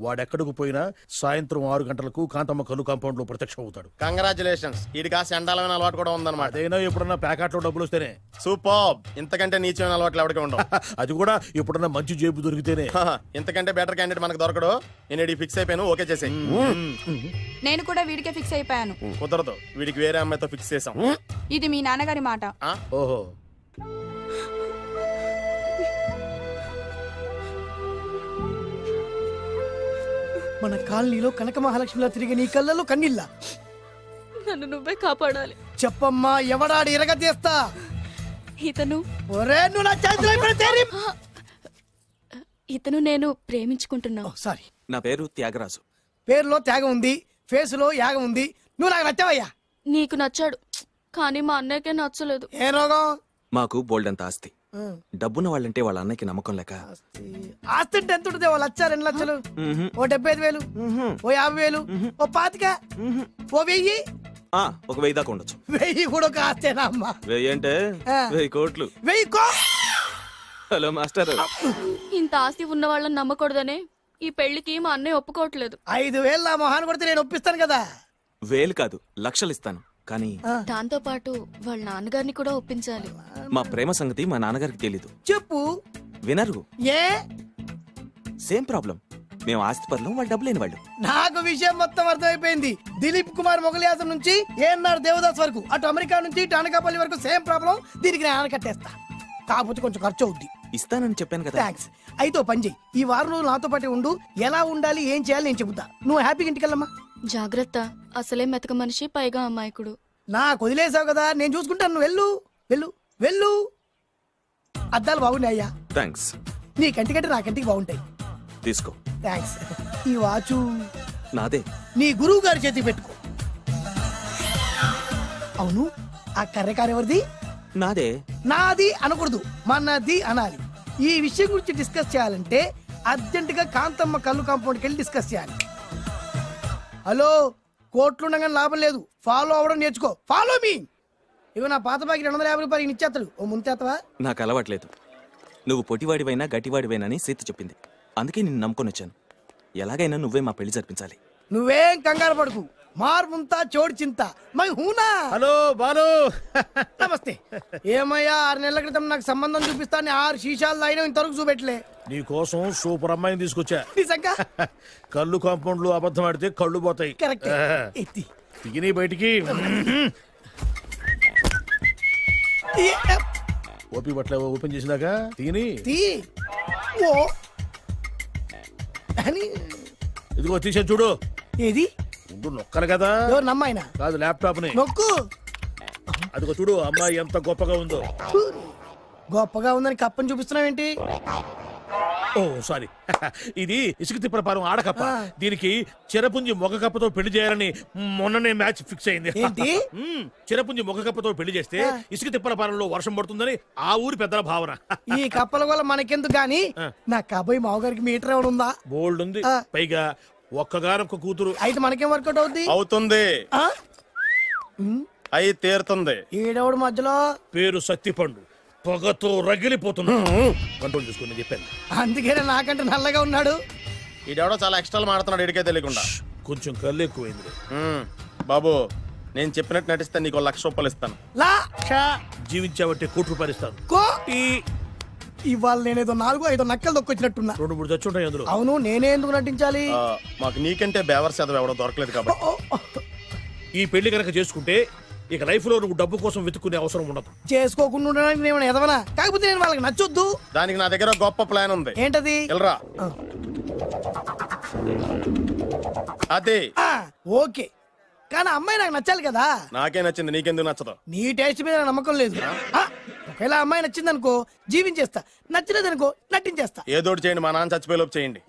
వాడెక్కడికి పోయినా సాయంత్రం 6 గంటలకు కాంతమ్మ కల్లు కాంపౌండ్ లో ప్రత్యక్షం అవుతాడు. కంగ్రాచులేషన్స్. ఇది కాస్త ఎండాలమైన అలవాటు కూడా ఉందన్నమాట. అదైనా ఎప్పుడన్నా ప్యాకెట్లో డబ్బులు వస్తేనే. సూపర్. ఇంతకంటే నీచమైన అలవాట్లు ఎవరికి ఉండవు. అది కూడా ఎప్పుడన్నా మంచి జేబు దొరికితేనే. ఇంతకంటే బెటర్ క్యాండిడేట్ మనకు దొరకడు. నేను ఇది ఫిక్స్ అయిపోయాను. ఓకే చేసేయి. నేను కూడా వీడికే ఫిక్స్ అయిపోయాను. కుదరదు, వీడికి వేరే అమ్మాయితో ఫిక్స్ చేసాం. ఇది మీ నాన్నగారి మాట. ఓహో, మన కాలనీలో కనక మహాలక్ష్మిలా తిరిగి నీ కళ్ళలో కన్నీళ్ళ. నన్ను నువ్వే కాపాడాలి. చెప్పమ్మా, ఎవడాడి ఎరగతీస్తా? ఇతను. ఒరే నువ్వు నా చేతిలో పెడితే. ఇతను నేను ప్రేమించుకుంటున్నావు. సారీ. నా పేరు త్యాగరాజు. పేరులో త్యాగం ఉంది, ఫేసులో యాగం ఉంది. నువ్వు నాకు నచ్చావయ్యా. నీకు నచ్చాడు, కానీ మా అన్నయ్యకే నచ్చలేదు. ఏ రోగం? మాకు బోల్డంత ఆస్తి. డబ్బున్న వాళ్ళంటే వాళ్ళ అన్నకి నమ్మకం లేక. ఆస్తి అంటే ఎంత ఉంటుంది? 1,00,000, 2 లక్షలు, ఓ 75,000, ఓ 50,000, ఓ 25,000, ఓ 1000. ఒక 1000 దాకా ఉండొచ్చు. 1000 కూడా ఒక ఆస్తేనా అమ్మా? 1000 అంటే 1000 కోట్లు. 1000 హలో మాస్టర్. ఇంత ఆస్తి ఉన్న వాళ్ళని నమ్మకూడదనే ఈ పెళ్లికి మా అన్నయ్య ఒప్పుకోవట్లేదు. 5,000 నా మొహాన్ని కొడితే నేను ఒప్పిస్తాను కదా. వేలు కాదు లక్షలు ఇస్తాను, కానీ దాంతో పాటు వాళ్ళ నాన్నగారిని కూడా ఒప్పించాలి. మా ప్రేమ సంగతి మా నాన్నగారికి తెలీదు. చెప్పు. వినరు. ఏ సేమ్ ప్రాబ్లం. మేము ఆస్తి పనులు, వాళ్ళు డబ్బు లేని వాళ్ళు. నాకు విషయం మొత్తం అర్థమైపోయింది. దిలీప్ కుమార్ మొగలియాసం నుంచి ఏఎన్ఆర్ దేవదాస్ వరకు, అటు అమెరికా నుంచి ఇటు అనకాపల్లి వరకు సేమ్ ప్రాబ్లం. దీనికి నేను కట్టేస్తా, కాకపోతే కొంచెం ఖర్చు అవుద్ది. ఇస్తానని చెప్పాను కదా. థ్యాంక్స్. అయితే పని చెయ్యి, ఈ వారం రోజులు నాతో పాటు ఉండు. ఎలా ఉండాలి, ఏం చేయాలి నేను చెబుతా. నువ్వు హ్యాపీగా ఇంటికెళ్ళమ్మా. జాగ్రత్త, అసలే మెతక మనిషి, పైగా అమాయకుడు. నాకు వదిలేసావు కదా, నేను చూసుకుంటాను. నువ్వు వెళ్ళు వెళ్ళు వెళ్ళు. అద్దాలు బాగున్నాయ్యా? థ్యాంక్స్. నీ కంటికంటే నా కంటికి బాగుంటాయి. తీసుకో. థ్యాంక్స్. ఈ వాచు నాదే. నీ గురువు గారి చేతికి పెట్టుకో. అవును, ఆ కర్రెకారు ఎవరిది? నాదే. నాది అనకూడదు, మనది అనాలి. ఈ విషయం గురించి డిస్కస్ చేయాలంటే అర్జెంట్ గా కాంతమ్మ కళ్ళు కాంపౌండ్కి వెళ్ళి డిస్కస్ చేయాలి. హలో, కోట్లు ఉండగానే లాభం లేదు, ఫాలో అవ్వడం నేర్చుకో. Follow me. ఇవి నా పాత బాకి 250 రూపాయలు ఇచ్చేస్తాడు. ఓ ముంతేత్తవా? నాకు అలవాట్లేదు. నువ్వు పొట్టివాడివైనా గట్టివాడివైనా అని సీత చెప్పింది, అందుకే నిన్ను నమ్ముకొని వచ్చాను. ఎలాగైనా నువ్వే మా పెళ్లి జరిపించాలి. నువ్వేం కంగారు పడుకు. మార్ ముంతా చోడు చింత మై హూనా. హలో బాలు. నమస్తే. ఏమయ్యా, 6 నెలల క్రితం నాకు సంబంధం చూపిస్తాను 6 శీషాలు తాగినా ఇంతవరకు చూపెట్టలే. నీ కోసం సూపర్ అమ్మాయిని తీసుకొచ్చా. నిజంగా? కళ్ళు కాంపౌండ్ లో అబద్ధం ఆడితే కళ్ళు పోతాయి. కరెక్ట్. తిని బయటికి. ఓపి బట్ల ఓపెన్ చేసినాక తిని. ఇదిగో తీసే చూడు. ఏది? నొక్కలు కదా. ఎవరు నమ్మాయినా? కాదు, ల్యాప్టాప్ ని నొక్కు. అదిగో చూడు, అమ్మాయి ఎంత గొప్పగా ఉందో. గొప్పగా ఉందని కప్పని చూపిస్తున్నావేంటి? ఓ సారీ, ఇది ఇసుక తిప్పల పారం ఆడకప్ప. దీనికి చిరపుంజి మొగ కప్పతో పెళ్లి చేయాలని మొన్ననే మ్యాచ్ ఫిక్స్ అయింది. చిరపుంజి మొగ కప్పతో పెళ్లి చేస్తే ఇసుక తిప్పల పారంలో వర్షం పడుతుందని ఆ ఊరి పెద్దల భావన. ఈ కప్పల వల్ల మనకెందుకు గాని, నా కాబోయే మావగారికి మీటర్ ఏమైనా ఉందా? బోల్డ్ ఉంది. పైగా ఒక్కగానొక్క కూతురు. అయితే మనకేం వర్కౌట్ అవుద్ది? అవుతుంది. అయి తీరుతుంది. ఏడవడు మధ్యలో పేరు సత్తిపండు, పొగతో రగిలిపోతున్నా. కంట్రోల్ చూసుకుని చెప్పాను. అందుకేనే నాకంటే నల్లగా ఉన్నాడు. ఈడెవడో చాలా ఎక్స్ట్రాలు మాడుతున్నాడు, ఇడికే తెలియకుండా. కొంచెం కళ్ళు ఎక్కువైంది. బాబు, నేను చెప్పినట్టు నటిస్తే నీకు 1,00,000 రూపాయలు ఇస్తాను. జీవించావంటే ₹1,00,000 ఇస్తాను. ఇవాళ నేనేదో 4-5 నక్కలు దొక్కొచ్చినట్టున్నా. 2-3 చచ్చుంటాయి అందులో. అవును, నేనే ఎందుకు నటించాలి? మాకు నీకంటే బేవర్ చదువు ఎవడో దొరకలేదు కాబట్టి. ఈ పెళ్లి కనుక చేసుకుంటే ఇక లైఫ్ లో నువ్వు డబ్బు కోసం వెతుక్కునే అవసరం ఉండదు. చేసుకోకుండా ఉండడానికి నేను ఎదవనా? కాకపోతే నేను వాళ్ళకి నచ్చొద్దు. దానికి నా దగ్గర గొప్ప ప్లాన్ ఉంది. ఏంటది? వెళ్ళరా. అదే. ఓకే, కానీ అమ్మాయి నాకు నచ్చాలి కదా. నాకే నచ్చింది, నీకెందుకు నచ్చదు? నీ టేస్ట్ మీద నమ్మకం లేదు. ఒకవేళ అమ్మాయి నచ్చింది అనుకో జీవించేస్తా, నచ్చలేదనుకో నటించేస్తా. ఏదోటి చేయండి, మా నాన్న చచ్చిపోయేలోపు చేయండి.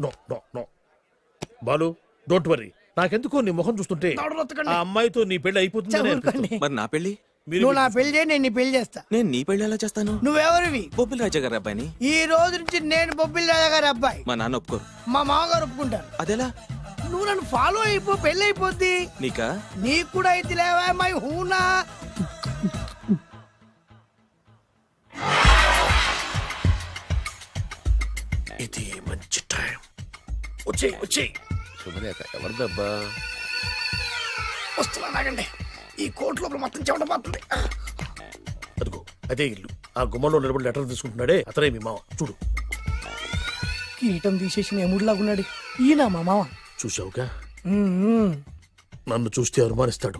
Balu, don't worry. నాకెందుకో నీ ముఖం చూస్తుంటే ఆ అమ్మాయితో నీ పెళ్లి అయిపోతుంది. మరి నా పెళ్లి? నువ్వు నా పెళ్లి చేయి, నేను నీ పెళ్లి చేస్తా. నేను నీ పెళ్లి ఎలా చేస్తాను? నువ్వెవరివి? బొబ్బిలి రాజా గారి అబ్బాయిని. ఈ రోజు నుంచి నేను బొబ్బిలి రాజా గారి అబ్బాయి. మా నాన్న ఒప్పుకోరు. మా మామగారు ఒప్పుకుంటారు. అదెలా? నువ్వు నన్ను ఫాలో అయిపో, పెళ్లి అయిపోద్ది. నీకా? నీకు కూడా అయితే లేవా మై హూనా. ఇది మంచి టైం. వచ్చేయ్ వచ్చేయ్. శుభలేఖ ఎవరిదబ్బా? వస్తున్నా, నాగండి. ఈ కోట్ లోపల మొత్తం చెమట పోతుంది. అదిగో అదే ఇల్లు. ఆ గుమ్మంలో నిలబడి లెటర్ తీసుకుంటున్నాడే అతనే మీ మామ. చూడు, కిరీటం తీసేసి ఎముడిలాగున్నాడు. ఈయన మా మామ. చూసావుగా, నన్ను చూస్తే అనుమానిస్తాడు.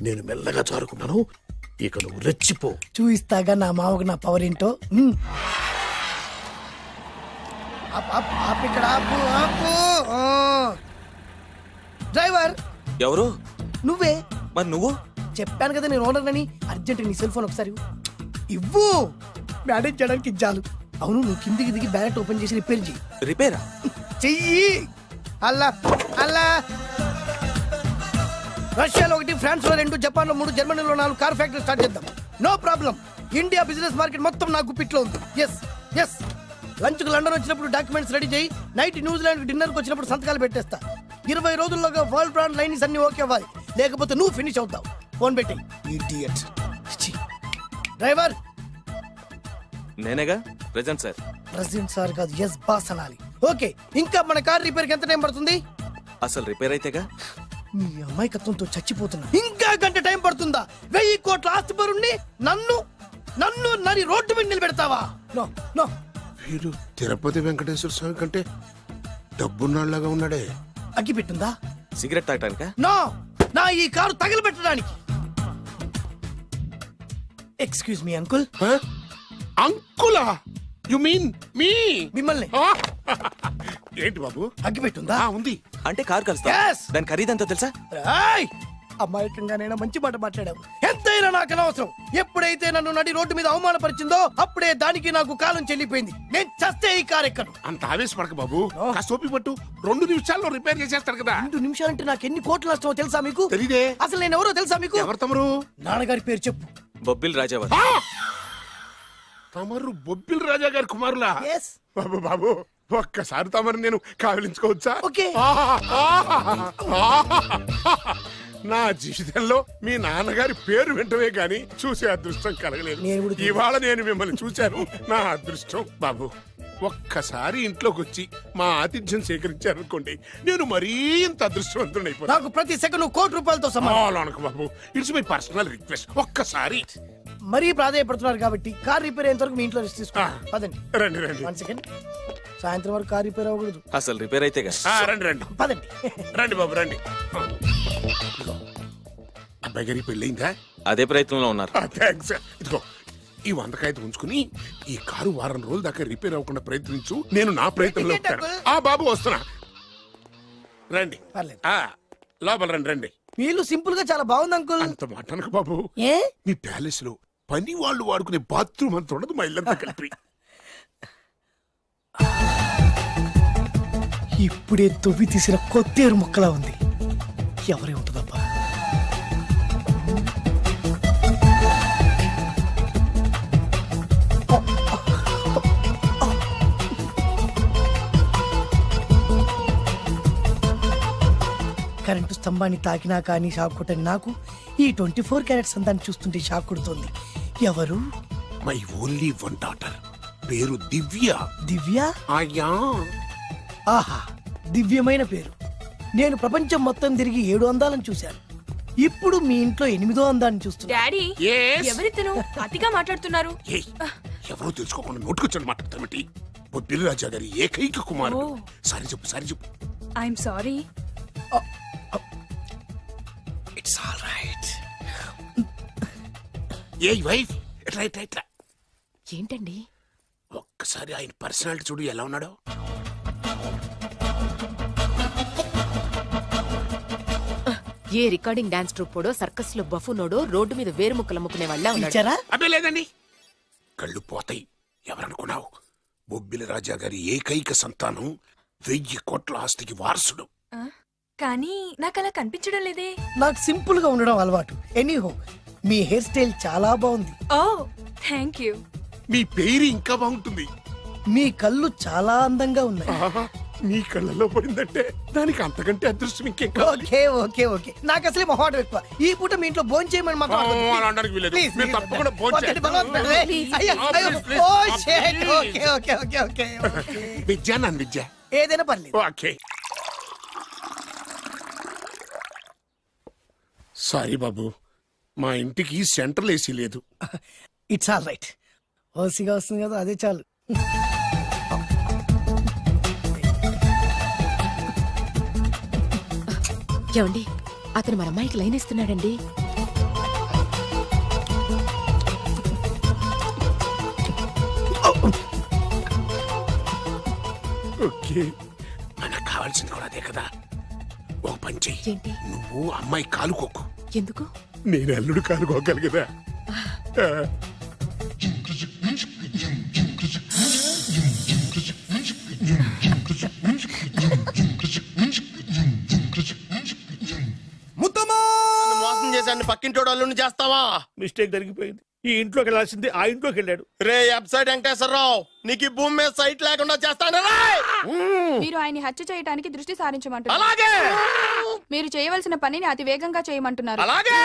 నేను మెల్లగా జారుకున్నాను. ఇక నువ్వు రెచ్చిపో. చూయిస్తాగా నా మామకు నా పవర్ ఏంటో. ఇక్కడ డ్రైవర్ ఎవరు? నువ్వే. మరి నువ్వు? చెప్పాను కదా నేను ఓనర్ అని. అర్జెంట్ నీ సెల్ ఫోన్ ఒకసారి ఇవ్వు. మేనేజ్ చేయడానికి ఇచ్చాను. అవును, నువ్వు కిందికి దిగి బ్యాలెట్ ఓపెన్ చేసి రిపేర్ చెయ్యి. రిపేరా? చెయ్యి. అల్లా అల్లా. రష్యాలో 1, ఫ్రాన్స్ లో 2, జపాన్ లో 3, జర్మనీలో 4 కార్ ఫ్యాక్టరీ స్టార్ట్ చేద్దాం. No problem. India business market మొత్తం నా గుప్పిట్లో ఉంది. Yes yes. లంచ్ కు లండన్ వచ్చినప్పుడు డాక్యుమెంట్స్ రెడీ చేయి. నైట్ న్యూజిలాండ్ డిన్నర్ కు వచ్చినప్పుడు సంతకాలు పెట్టేస్తా. 20 రోజుల్లోగా వరల్డ్ బ్రాండ్ లైన్స్ అన్ని ఓకే అవ్వాలి, లేకపోతే నువ్వు ఫినిష్ అవుతావు. ఫోన్ పెట్టి. ఇడియట్. డ్రైవర్. నేనేగా ప్రెజెంట్ సార్. ప్రెజెంట్ సార్ కాదు, ఎస్ బాస్ అనాలి. ఓకే, ఇంకా మన కార్ రిపేర్ కి ఎంత టైం పడుతుంది? అసలు రిపేర్ అయితేగా. మీ అమాయకత్వంతో చచ్చిపోతున్నా. ఇంకా గంట టైం పడుతుందా? 1000 కోట్ల ఆస్తి పరుణ్ణి నన్ను నరి రోడ్డు మీద నిలబెడతావా? No no. వీడు తిరుపతి వెంకటేశ్వర స్వామి కంటే డబ్బున్నాళ్ళగా ఉన్నాడే. అగ్గి పెట్టుందా? సిగరెట్ తాగటానికా? నో, నా ఈ కారు తగలబెట్టడానికి. Excuse me uncle. అంకులా? You mean me? మిమ్మల్ని. ఏంటి బాబు? అగ్గి పెట్టుందా? ఉంది. అంటే కారు కలుస్తా. దాని ఖరీదంతా తెలుసా? అమాయకంగానైనా మంచి మాట మాట్లాడావు. ఎంతైనా నాకు అనవసరం. ఎప్పుడైతే నన్ను నడి రోడ్డు మీద అవమానపరిచిందో అప్పుడే దానికి నాకు కాలం చెల్లిపోయింది. నేను చస్తే ఈ కారు ఎక్కను. అంత ఆవేశపడక బాబు, సోపి పట్టు. 2 నిమిషాల్లో రిపేర్ చేసేస్తాడు కదా. 2 నిమిషాలంటే నాకు ఎన్ని కోట్లు నష్టమో తెలుసా మీకు? తెలీదే. అసలు నేను ఎవరో తెలుసా మీకు? ఎవరు తమరు? నాన్నగారి పేరు చెప్పు. బొబ్బిల్ రాజావారు. తమరు బొబ్బిల్ రాజా గారి కుమారులా? బాబు బాబు, ఒక్కసారి తమరు నేను కావలించుకోవచ్చా? నా జీవితంలో మీ నాన్నగారి పేరు వింటమే గాని చూసే అదృష్టం కలగలేదు. ఇవాళ నేను మిమ్మల్ని చూశాను, నా అదృష్టం. బాబు, ఒక్కసారి ఇంట్లోకి వచ్చి మా ఆతిథ్యం సేకరించారనుకోండి, నేను మరీ ఇంత అదృష్టవంతుడైపోతాను. నాకు ప్రతి సెకండ్ 1 కోటి రూపాయలతో సమానం. బాబు, ఇట్స్ మై పర్సనల్ రిక్వెస్ట్. ఒక్కసారి. మరీ ప్రాధాయపడుతున్నారు కాబట్టి కార్ రిపేర్ అయ్యేంత వరకు మీ ఇంట్లో రెస్ట్ తీసుకోండి. పదండి. రండి రండి. 1 సెకండ్. సాయంత్రం వరకు కార్ రిపేర్ అవ్వకూడదు. అసలు రిపేర్ అయితే రండి రండి. పదండి. రండి బాబు రండి. అబ్బాయి గారి పెళ్ళయిందా? అదే ప్రయత్నంలో ఉన్నారు. థాంక్స్. ఇదిగో ఈ 100 కాగితం ఉంచుకుని ఈ కారు వారం రోజుల దాకా రిపేర్ అవ్వకుండా ప్రయత్నించు. నేను నా ప్రయత్నంలో ఉంటాను. బాబు వస్తున్నా. రండి. లోపల రండి రండి. వీళ్ళు సింపుల్ గా చాలా బాగుంది అంకుల్. అంత మాట అనకు బాబు. మీ ప్యాలెస్ లో పని వాళ్ళు వాడుకునే బాత్రూమ్ అంత ఉండదు మా ఇల్లంతా కలిపి. ఇప్పుడే తొవ్వి తీసిన కొత్తేరు ముక్కలా ఉంది. ఎవరే ఉంటుందబ్బా? కరెంటు స్తంభాన్ని తాకినా కానీ షాక్ కొట్టని నాకు ఈ 24 క్యారెట్స్ అందాన్ని చూస్తుంటే షాక్ కొడుతుంది. ఎవరు? My only 1 daughter. పేరు దివ్య. దివ్య? అయ్యా. ఆహా, దివ్యమైన పేరు. నేను ప్రపంచం మొత్తం తిరిగి 7 అందాలను చూశాను. ఇప్పుడు మీ ఇంట్లో 8వ అందాన్ని చూస్తున్నా. డాడీ, ఎవరితను అతిగా మాట్లాడుతున్నారు? ఎవరో తెలుసుకోకుండా నోటుకొచ్చాడు మాట్లాడతామటి. బొబ్బిలి రాజా గారి ఏకైక కుమారుడు. సారీ చెప్పు, సారీ చెప్పు. I'm sorry. It's all right. A wife, ఇట్లా ఇట్లా ఇట్లా. ఏంటండి? ఒక్కసారి ఆయన పర్సనాలిటీ చూడు ఎలా ఉన్నాడో. ఏ రికార్డింగ్ డాన్స్ ట్రూపోడో, సర్కస్ లో బఫునోడో రోడ్డు మీద వేరు ముక్కలు అమ్ముకునే వాళ్ళ ఉన్నాడు. అదే లేదండి, కళ్ళు పోతాయి. ఎవరనుకున్నావు? బొబ్బిలి రాజా గారి ఏకైక సంతానం, 1000 కోట్ల ఆస్తికి వారసుడు. కానీ నాకు అలా కనిపించడం లేదే. నాకు సింపుల్ గా ఉండడం అలవాటు. ఎనీహో, మీ హెయిర్ స్టైల్ చాలా బాగుంది. ఓ థ్యాంక్ యూ. మీ పేరు ఇంకా బాగుంటుంది. మీ కళ్ళు చాలా అందంగా ఉన్నాయి. మీ కళ్ళలో పడిందంటే దానికి అంతకంటే అదృష్టం ఇంకేం కావాలి. Okay okay okay. నాకు అసలే మొహాటం ఎక్కువ. ఈ పూట మీ ఇంట్లో భోజనం చేయమని విద్యా నన్ను విద్య ఏదైనా పర్లేదు. ఓకే. సారీ బాబు, మా ఇంటికి సెంట్రల్ ఏసీ లేదు. It's all right. ఓసీగా వస్తుంది కదా, అదే చాలు. ఏమండి, అతను మన అమ్మాయికి లైన్ ఇస్తున్నాడండి. ఓకే, మనకు కావాల్సింది కూడా అదే కదా. ఒక పని చెయ్యి, నువ్వు అమ్మాయి కాలుకోకు. ఎందుకు? నేను అల్లుడు కాలుకోగలి కదా. మోసం చేశాన్ని పక్కింటోడు అల్లుని చేస్తావా? మిస్టేక్ జరిగిపోయింది. ఈ ఇంట్లోకి వెళ్ళాల్సింది ఆ ఇంట్లోకి వెళ్ళాడు. రే వెబ్సైట్ వెంకటేశ్వరరావు, నీకు ఈ భూమి మీద సైట్ లేకుండా చేస్తాను. మీరు ఆయన్ని హత్య చేయడానికి దృష్టి సారించమంటున్నారు. అలాగే. మీరు చేయవలసిన పనిని అతి వేగంగా చేయమంటున్నారు. అలాగే.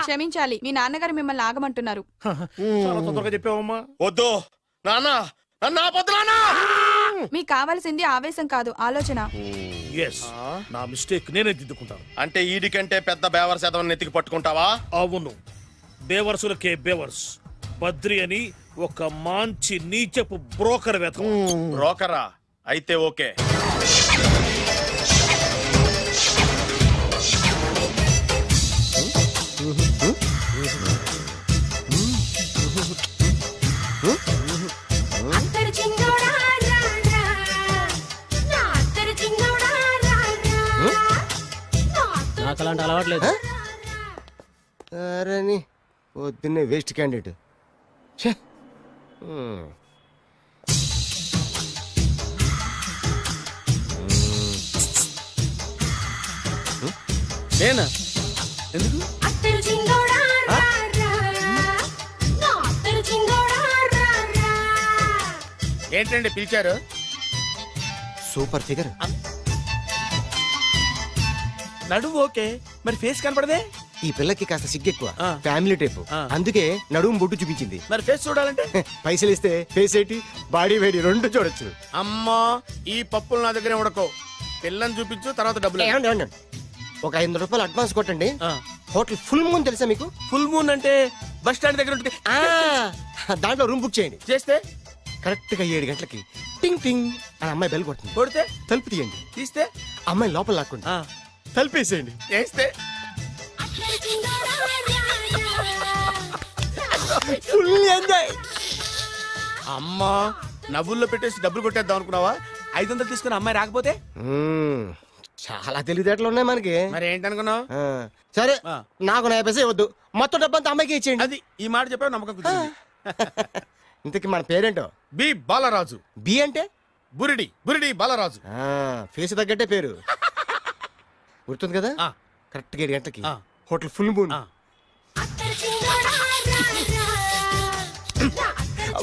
క్షమించాలి, మీ నాన్నగారు మిమ్మల్ని ఆగమంటున్నారు. చాలా తొందరగా చెప్పావమ్మా. వద్దు నాన్న, నన్ను ఆపొద్దు నాన్న. మీకు కావాల్సింది ఆవేశం కాదు, ఆలోచన. నా మిస్టేక్ నేనే దిద్దుకుంటాను. అంటే ఈడికంటే పెద్ద బేవర్స్ ఎదవని ఎత్తికి పట్టుకుంటావా? అవును, బేవర్సులకే బేవర్స్. బద్రి అని ఒక మంచి నీచపు బ్రోకర్ వేతం. బ్రోకరా? అయితే ఓకే. నాకు అలాంటి అలవాట్లేదు. అరే పొద్దున్నే వేస్ట్ క్యాండిడేట్. నేనా? ఎందుకు? ఏంటండి పిలిచారు? Super figure. నడుము ఓకే, మరి ఫేస్ కనపడదే. ఈ పిల్లకి కాస్త సిగ్గెక్కువ, ఫ్యామిలీ టైప్, అందుకే నడుము బొట్టు చూపించింది. మరి ఫేస్ చూడాలంటే పైసలు ఇస్తే ఫేస్ ఏంటి బాడీ వేడి రెండు చూడొచ్చు. అమ్మా, ఈ పప్పులు నా దగ్గరే ఉడకో. పిల్లని చూపించు, తర్వాత డబ్బులు. ఒక 500 రూపాయలు అడ్వాన్స్ కొట్టండి. హోటల్ ఫుల్ మూన్ తెలుసా మీకు? ఫుల్ మూన్ అంటే బస్ స్టాండ్ దగ్గర ఉంటుంది. దాంట్లో రూమ్ బుక్ చేయండి. చేస్తే కరెక్ట్ గా 7 గంటలకి టింగ్ టింగ్ అని అమ్మాయి బెల్ కొడుతుంది. కొడితే తలుపు తీయండి. తీస్తే అమ్మాయి లోపల లాక్కుండి తలుపేసేయండి. చేస్తే ఫుల్ ఎంజాయ్. అమ్మా, నవ్వుల్లో పెట్టేసి డబ్బులు కొట్టేద్దాం అనుకున్నావా? 500 తీసుకుని అమ్మాయి రాకపోతే? చాలా తెలివితేటలు ఉన్నాయి మనకి. మరి ఏంటనుకున్నావు? సరే, నాకు 50 పైసలు ఇవ్వద్దు, మొత్తం డబ్బంతా అమ్మాయికి ఇచ్చేయండి. అది ఈ మాట చెప్పావు, నమ్మకం కుదిరింది. ఇంతకి మన పేరేంటో? బి బాలరాజు. బి అంటే బురిడి. బురిడి బాలరాజు. ఫేస్ తగ్గట్టే పేరు గుర్తుంది కదా? కరెక్ట్ గా 7 గంటలకి హోటల్ ఫుల్ మూన్.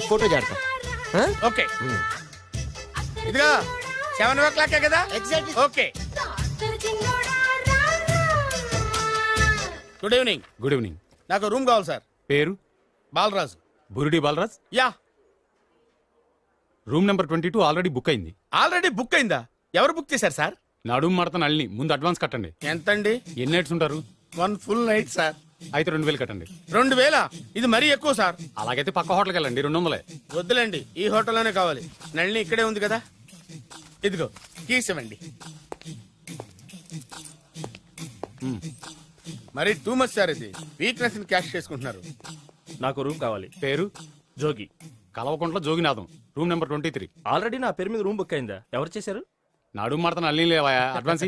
ఫోటో చేడతా. ఓకే, ఇదిగా 7 o'clock కదా? Exactly. Okay. Good evening. Good evening. నాకు రూమ్ కావాలి సార్. పేరు? Balaraju. Burudi Balaraj. Yeah. Room number 22 already book అయింది. ఆల్రెడీ బుక్ అయిందా? ఎవరు బుక్ చేశారు సార్? నడుము మడత నల్ని. ముందు అడ్వాన్స్ కట్టండి. ఎంతండి? ఎన్ని నైట్స్ ఉంటారు? 1 full night సార్. అయితే 2000 కట్టండి. 2000? ఇది మరీ ఎక్కువ సార్. అలాగైతే పక్క హోటల్కి వెళ్ళండి, 200. వద్దులేండి, ఈ హోటల్లోనే కావాలి. నళిని ఇక్కడే ఉంది కదా. ఇదిగో కీస్ ఇవ్వండి. మరి టూ మచ్ సార్, ఇది వీక్నెస్ ని క్యాష్ చేసుకుంటున్నారు. నాకు రూమ్ కావాలి. పేరు? Jogi. Kalavakuntla Joginatham. Room number 23. Already నా పేరు మీద రూమ్ బుక్ అయిందా? ఎవరు చేశారు? నడుము మడత నల్లి లేవా? అడ్వాన్స్.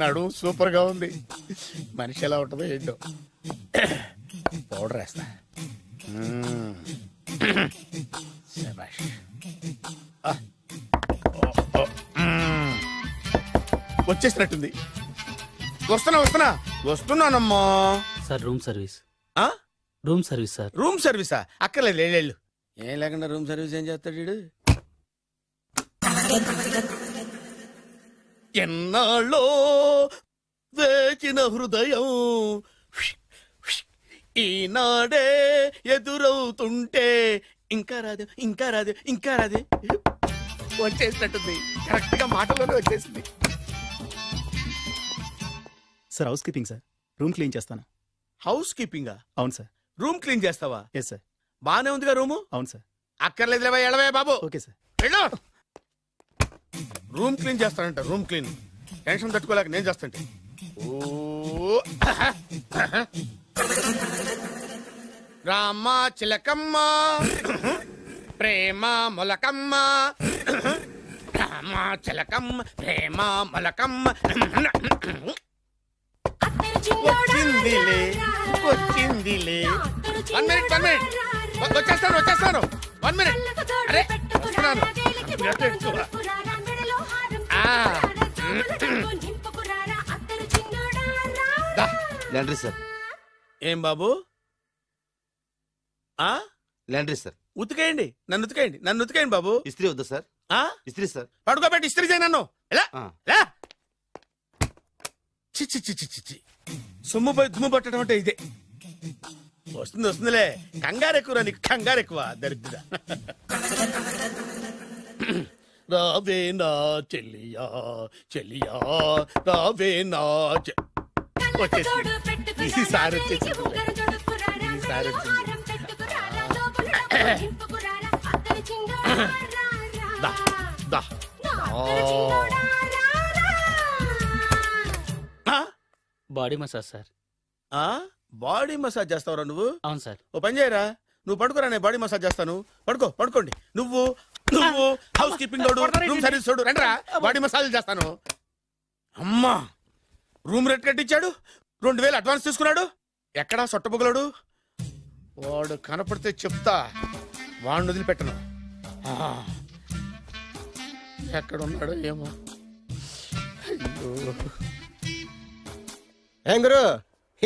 నడు సూపర్ గా ఉంది. మనిషి ఎలా ఉంటుందో ఏంటో. పౌడర్ వేస్తా. వచ్చేసినట్టుంది. వస్తున్నానమ్మా. Sir room service. Room service sir. Room సర్వీసా? అక్కర్లేదు, లేళ్ళు. ఏం లేకుండా రూమ్ సర్వీస్ ఏం చేస్తాడు వీడు? ఎన్నాళ్ళో వేచిన హృదయం ఈనాడే ఎదురవుతుంటే ఇంకా రాదు, ఇంకా రాదు, ఇంకా రాదు. వచ్చేసినట్టుంది. కరెక్ట్ గా మాటలోనే వచ్చేసింది. Sir housekeeping sir. Room clean చేస్తాను. హౌస్ కీపింగా? అవును సార్. రూమ్ క్లీన్ చేస్తావా? Yes sir. బానే ఉందిగా రూము? అవును సార్. అక్కర్లేదు, ఎడవే బాబు. Okay sir. వెళ్ళు. రూమ్ క్లీన్ చేస్తానంట. రూమ్ క్లీన్ టెన్షన్ తట్టుకోలేక నేను చేస్తాంటే. రామ చిలకమ్మ ప్రేమ మొలకమ్మ, రామ చిలకమ్మ ప్రేమ మొలకమ్మ. వచ్చిందిలే వచ్చిందిలే. 1 minute 1 minute. వచ్చేస్తాను 1 minute. అరే వస్తున్నాను. Laundry sir. ఏం బాబు? Laundry sir. ఉతికేయండి, నన్ను ఉతికేయండి, నన్ను ఉతికేయండి బాబు. ఇస్త్రీ వద్దా సార్? ఇస్త్రీ సార్. పడుకోబెట్టి ఇస్త్రీ చేయి నన్ను. ఎలా చిచ్చి చిచ్చి చిచ్చి. సొమ్ము పోయి దుమ్ము పట్టడం అంటే ఇదే. వస్తుంది వస్తుందిలే, కంగారు ఎక్కువ, నీకు కంగారు ఎక్కువ. దరిద్ర రావే నా చెల్లియా చెల్లియా రావే నా ఈసారి body massage sir. Body massage చేస్తావురా నువ్వు? అవును సార్. ఓ పని చేయరా, నువ్వు పడుకోరా, నేను బాడీ మసాజ్ చేస్తాను. పడుకోండి. నువ్వు హౌస్ కీపింగ్ తోడు, రూమ్ సర్వీస్ తోడు, రండిరా బాడీ మసాజ్ చేస్తాను. అమ్మా, రూమ్ రేట్ కట్టించాడు, 2000 అడ్వాన్స్ తీసుకున్నాడు. ఎక్కడా సొట్టబుగలాడు? వాడు కనపడితే చెప్తా, వాడిని వదిలిపెట్టను. ఎక్కడున్నాడో ఏమో. ఏం గురు,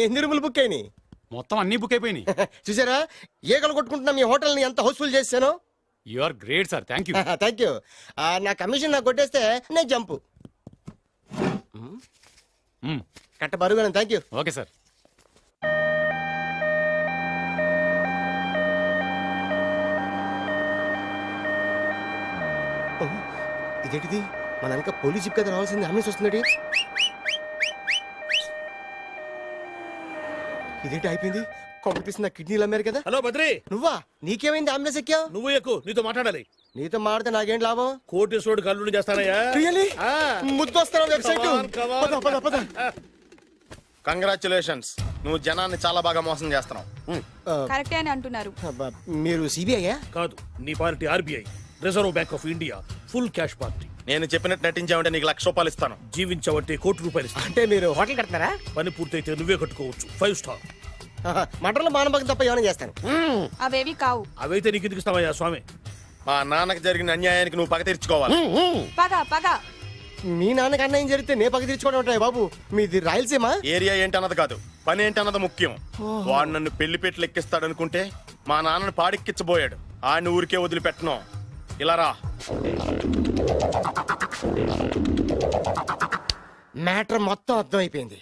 ఎన్ని రూములు బుక్ అయినాయి? మొత్తం అన్ని బుక్ అయిపోయినాయి. చూసారా ఏగలు కొట్టుకుంటున్నా మీ హోటల్ని ఎంత హౌస్ఫుల్ చేశాను. You are great sir. Thank you. Thank you. నా కమిషన్ నాకు కొట్టేస్తే నేను జంపు కట్ట బరుగాను. Thank you. Okay sir. ఇదేంటిది, మన వెనక పోలీస్ జిప్ కదా రావాల్సింది, అంబులెన్స్ వస్తుంది. ఇదేంటి అయిపోయింది, కొంపటిస్తున్న కిడ్నీలు అమ్మారు కదా. హలో బద్రి, నువ్వా? నీకేమైంది, అంబులెన్స్ ఎక్కావు? నువ్వు ఎక్కువ, నీతో మాట్లాడాలి. నీతో మాడితే నాకేం లాభం? కోటేశ్వరుడు కల్లుడు చేస్తానయ్యా. ముద్దు వస్తాను వెబ్సైట్. కంగ్రాచులేషన్స్, నువ్వు జనాన్ని చాలా బాగా మోసం చేస్తున్నావు. కరెక్టే అని అంటున్నారు. మీరు సిబిఐ కాదు, నీ party RBI, reserve bank of India, full cash party. నేను చెప్పినట్టు నటించావంటే నీకు ₹1,00,000 ఇస్తాను. జీవించావంటే ₹1,00,00,000 ఇస్తాను. అంటే మీరు హోటల్ కడతారా? పని పూర్తయితే నువ్వే కట్టుకోవచ్చు, 5 స్టార్. మటన్లో మానభంగం తప్ప ఏమైనా చేస్తాను. అవేవి కావు. అవైతే నీకు ఎందుకు ఇస్తావయ్యా స్వామి? మా నాన్నకి జరిగిన అన్యాయానికి నువ్వు పగ తీర్చుకోవాలి. పగ మీ నాన్నకి అన్యాయం జరిగితే నే పగ తీర్చుకోవడం ఉంటాయి బాబు. మీది రాయలసీమ. ఏరియా ఏంటన్నది కాదు, పని ఏంటన్నది ముఖ్యం. వాడు నన్ను పెళ్లి పెట్లు ఎక్కిస్తాడు అనుకుంటే మా నాన్నని పాడెక్కించబోయాడు. ఆడిని ఊరికే వదిలిపెట్టను. ఇలా రా. మ్యాటర్ మొత్తం అర్థమైపోయింది.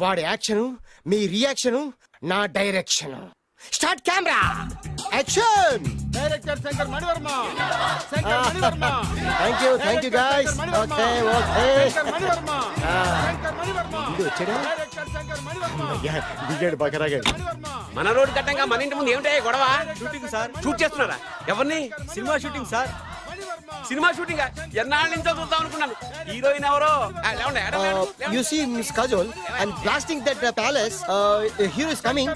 వాడి యాక్షన్, మీ రియాక్షన్, నా direction. Start camera, action. Director Shankar Mani Varma. Thank you guys. Okay దిగాడు బకరాగాడు. మన రోడ్డు కట్టంగా మన ఇంటి ముందు ఏమిటాయి గొడవ? Shooting sir. షూట్ చేస్తున్నారా? ఎవరిని? Cinema shooting sir. Cinema shooting ఎన్నాళ్ళ నుంచో చూద్దాం అనుకున్నాను. హీరోయిన్ ఎవరో? You see Miss Kajol, I'm blasting that palace. Hero is coming.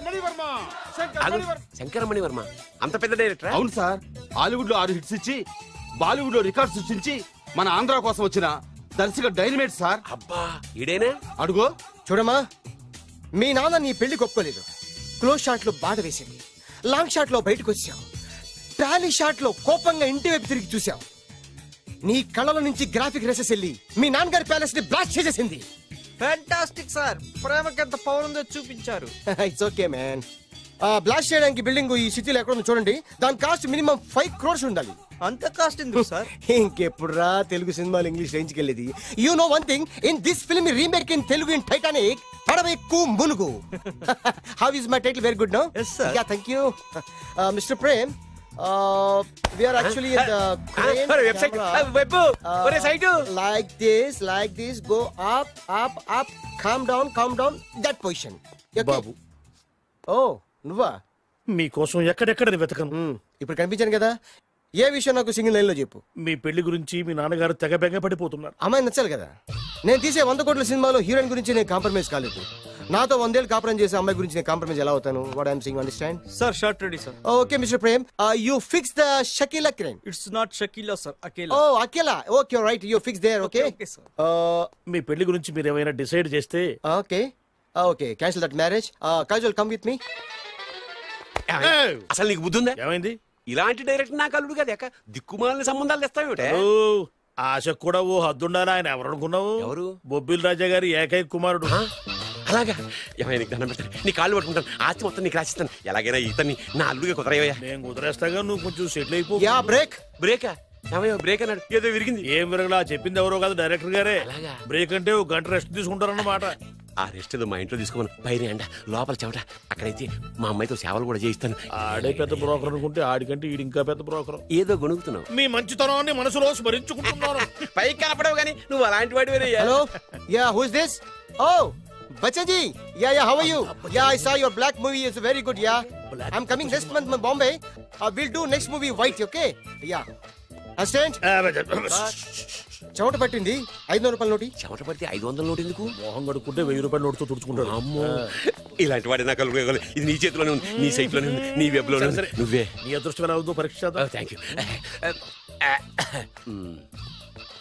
Shankara Mani Varma అంత పెద్ద డైరెక్టర్? అవును సార్. హాలీవుడ్ లో 6 హిట్స్ ఇచ్చి బాలీవుడ్ లో రికార్డ్ సృష్టించి మన ఆంధ్ర కోసం వచ్చిన దర్శక డైనమేట్ సార్. అబ్బా, ఈడేనా? అడుగో. చూడమ్మా, మీ నాన్న నీ పెళ్లి ఒప్పుకోలేదు. క్లోజ్ షాట్ లో బాధ వేసింది, లాంగ్ షాట్ లో బయటకు వచ్చావు, టాలీ షాట్ లో కోపంగా ఇంటి వైపు తిరిగి చూసావు. నీ కళ్ళల నుంచి గ్రాఫిక్ రెసెస్ వెళ్ళి మీ నాన్నగారి ప్యాలెస్ ని బ్లాస్ట్ చేసేసింది. Fantastic sir. ప్రేమకి ఎంత పవర్ ఉందో చూపించారు. It's okay man. బ్లాస్ట్ చేయడానికి బిల్డింగ్ ఈ సిటీలో ఎక్కడ ఉందో చూడండి. దాని కాస్ట్ మినిమం 5 crores ఉండాలి. అంత కాస్ట్ ఎందుకు సార్? ఇంకెప్పుడు రా తెలుగు సినిమాలు ఇంగ్లీష్ రేంజ్కి వెళ్ళేది. You know one thing, in this film remake in Telugu in Titanic, పడవెక్కు మునుగు. How is my title? Very good no. Yes sir. Yeah, thank you. Mister Prem, we are actually in the crane website. like this, go up, calm down, that position. Okay. బాబు, నువ్వా? మీకోసం ఎక్కడెక్కడ వెతకను. ఇప్పుడు కనిపించాను కదా. ఏ విషయం నాకు single line లో చెప్పు. మీ పెళ్లి గురించి మీ నాన్నగారు తెగ బెంగ పడిపోతున్నారు. అమ్మాయి నచ్చాలి కదా. నేను తీసే 100 కోట్ల సినిమాలో హీరోయిన్ గురించి నేను కాంప్రమైజ్ కాలేదు. నాతో 100 ఏళ్ళు కాపురం చేసే అమ్మాయి గురించి నేను కాంప్రమైజ్ ఎలా అవుతాను? What I'm sing, understand? Sir shot ready sir. Okay mister Prem, you fix the Shakeela crime. It's not Shakeela sir, Akela. Akela. Okay right, you fix there. Okay మీ పెళ్లి గురించి మీరు ఏమైనా డిసైడ్ చేస్తే. Okay cancel that marriage. Kajal, come with me. అసలు నీకు బుద్ధి ఉందా? ఏమైంది? ఇలాంటి డైరెక్టర్ నాకు అల్లుడు కదా, దిక్కుమాలని సంబంధాలు తెస్తావేమిటే? ఆశకు కూడా ఓ హద్దుండాలి. ఆయన ఎవరు అనుకున్నావు? ఎవరు? బొబ్బిల్ రాజా గారి ఏకైక కుమారుడు. అలాగా? ఏమైనా నీకు దండం పెడతాను, నీ కాళ్ళు పట్టుకుంటాను, ఆస్తి మొత్తం నీకు రాసిస్తాను. ఎలాగైనా ఇతన్ని నా అల్లుడిగా కుదరయ్యా. నేను కుదిరేస్తాగా, నువ్వు కొంచెం సెటిల్ అయిపో. బ్రేకా? ఏమయ్యా బ్రేక్ అన్నాడు, ఏదో విరిగింది. ఏం విరగలా? చెప్పింది ఎవరో కాదు, డైరెక్టర్ గారే. బ్రేక్ అంటే 1 గంట రెస్ట్ తీసుకుంటారన్నమాట. ఆ రెస్ట్ ఏదో మా ఇంట్లో తీసుకోమను. పైన ఎండ లోపల చెమట. అక్కడైతే మా అమ్మాయితో సేవలు కూడా చేయిస్తాను. ఆడే పెద్ద బ్రోకర్ అనుకుంటే ఆడికంటే ఈడు ఇంకా పెద్ద బ్రోకర్. ఏదో గొణుగుతున్నావు. మీ మంచితనాన్ని మనసులో స్మరించుకుంటున్నాను. పైకి కనపడవు కానీ నువ్వు అలాంటి వాడివేనే. Hello yeah who is this? Oh Bachchan ji, yeah, how are you? Yeah, I saw your black movie. It's very good, yeah. I'm coming next month in Bombay. We'll do next movie white, okay? Yeah. Assistant? చెమట పట్టింది 500 రూపాయల నోటి. చెమట పడితే 500 note ఎందుకు? మోహం కడుక్కుంటే 1000 రూపాయల నోటుతో తుడుచుకుంటాడు. అమ్మో, ఇలాంటి వాడి నాకు ఇది నీ చేతిలోనే ఉంది, నీ సైట్ లోనే ఉంది, నీ వెబ్ లోనే ఉంది. నువ్వే నీ అదృష్టం ఎలా ఉందో పరీక్ష. Thank you.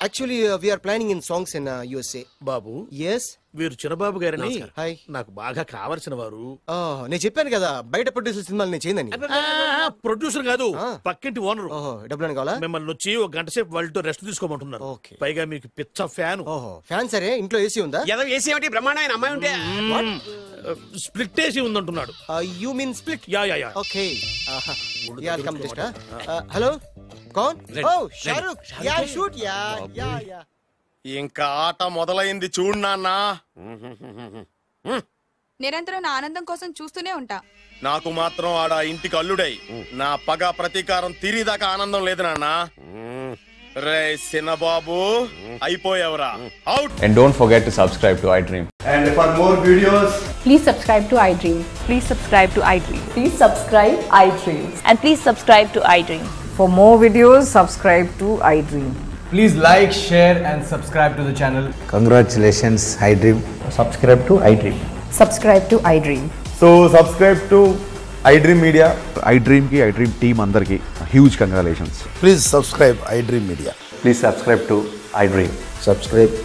Actually, we are planning in songs in USA. Babu, yes, వీరు చిన్నబాబు గారని హాయ్, నాకు బాగా కావాల్సిన వారు. నేను చెప్పాను కదా బయట ప్రొడ్యూసర్ సినిమాలు నేను చేయదని. ప్రొడ్యూసర్ కాదు, పక్కింటి ఓనర్. డబ్బులు కావాలా? మిమ్మల్ని వచ్చి ఒక గంట సేపు వాళ్ళతో రెస్ట్ తీసుకోమంటున్నారు. పైగా మీకు పిచ్చ ఫ్యాన్. ఫ్యాన్ సరే, ఇంట్లో ఏసీ ఉందా? ఏసీ ఏమిటి, బ్రహ్మాండమైన అమ్మాయి ఉంటే స్ప్లిట్ ఏసీ ఉందంటున్నాడు. You mean split? Yeah yeah yeah. Okay, yeah come just. Hello, కౌన్? Oh Shahrukh. Yeah shoot. Yeah yeah yeah. ఇంకా ఆట మొదలైంది చూడు నాన్న. నిరంతరం నా ఆనందం కోసం చూస్తూనే ఉంటా. నాకు మాత్రం ఆడ ఇంటికి అల్లుడై నా పగ ప్రతీకారం తీరిదాకా ఆనందం లేదు నాన్న. రే చిన్నబాబు, అయిపోయావురా, out. And don't forget to subscribe to iDream. And for more videos, please subscribe to iDream. please subscribe to iDream. Please subscribe iDream. And please subscribe to iDream. For more videos, subscribe to iDream. Please like, share and subscribe to the channel. Congratulations, iDream. Subscribe to iDream. Subscribe to iDream. So subscribe to iDream Media. iDream ki iDream team andarki huge congratulations. Please subscribe iDream Media. Please subscribe to iDream. Subscribe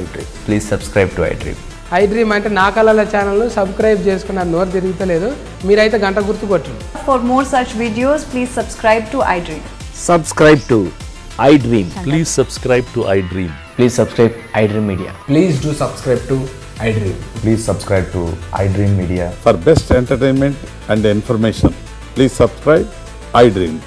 iDream. Please subscribe to iDream. iDream అంటే నా కళల channel subscribe చేసుకున్న నోరు తిరుగుతలేదు. మీరైతే గంట గుర్తు కొట్టండి. For more such videos, please subscribe to iDream. Subscribe to iDream. Please subscribe to iDream. Please subscribe iDream Media. Please do subscribe to iDream. Please subscribe to iDream Media. For best entertainment and information, please subscribe iDream.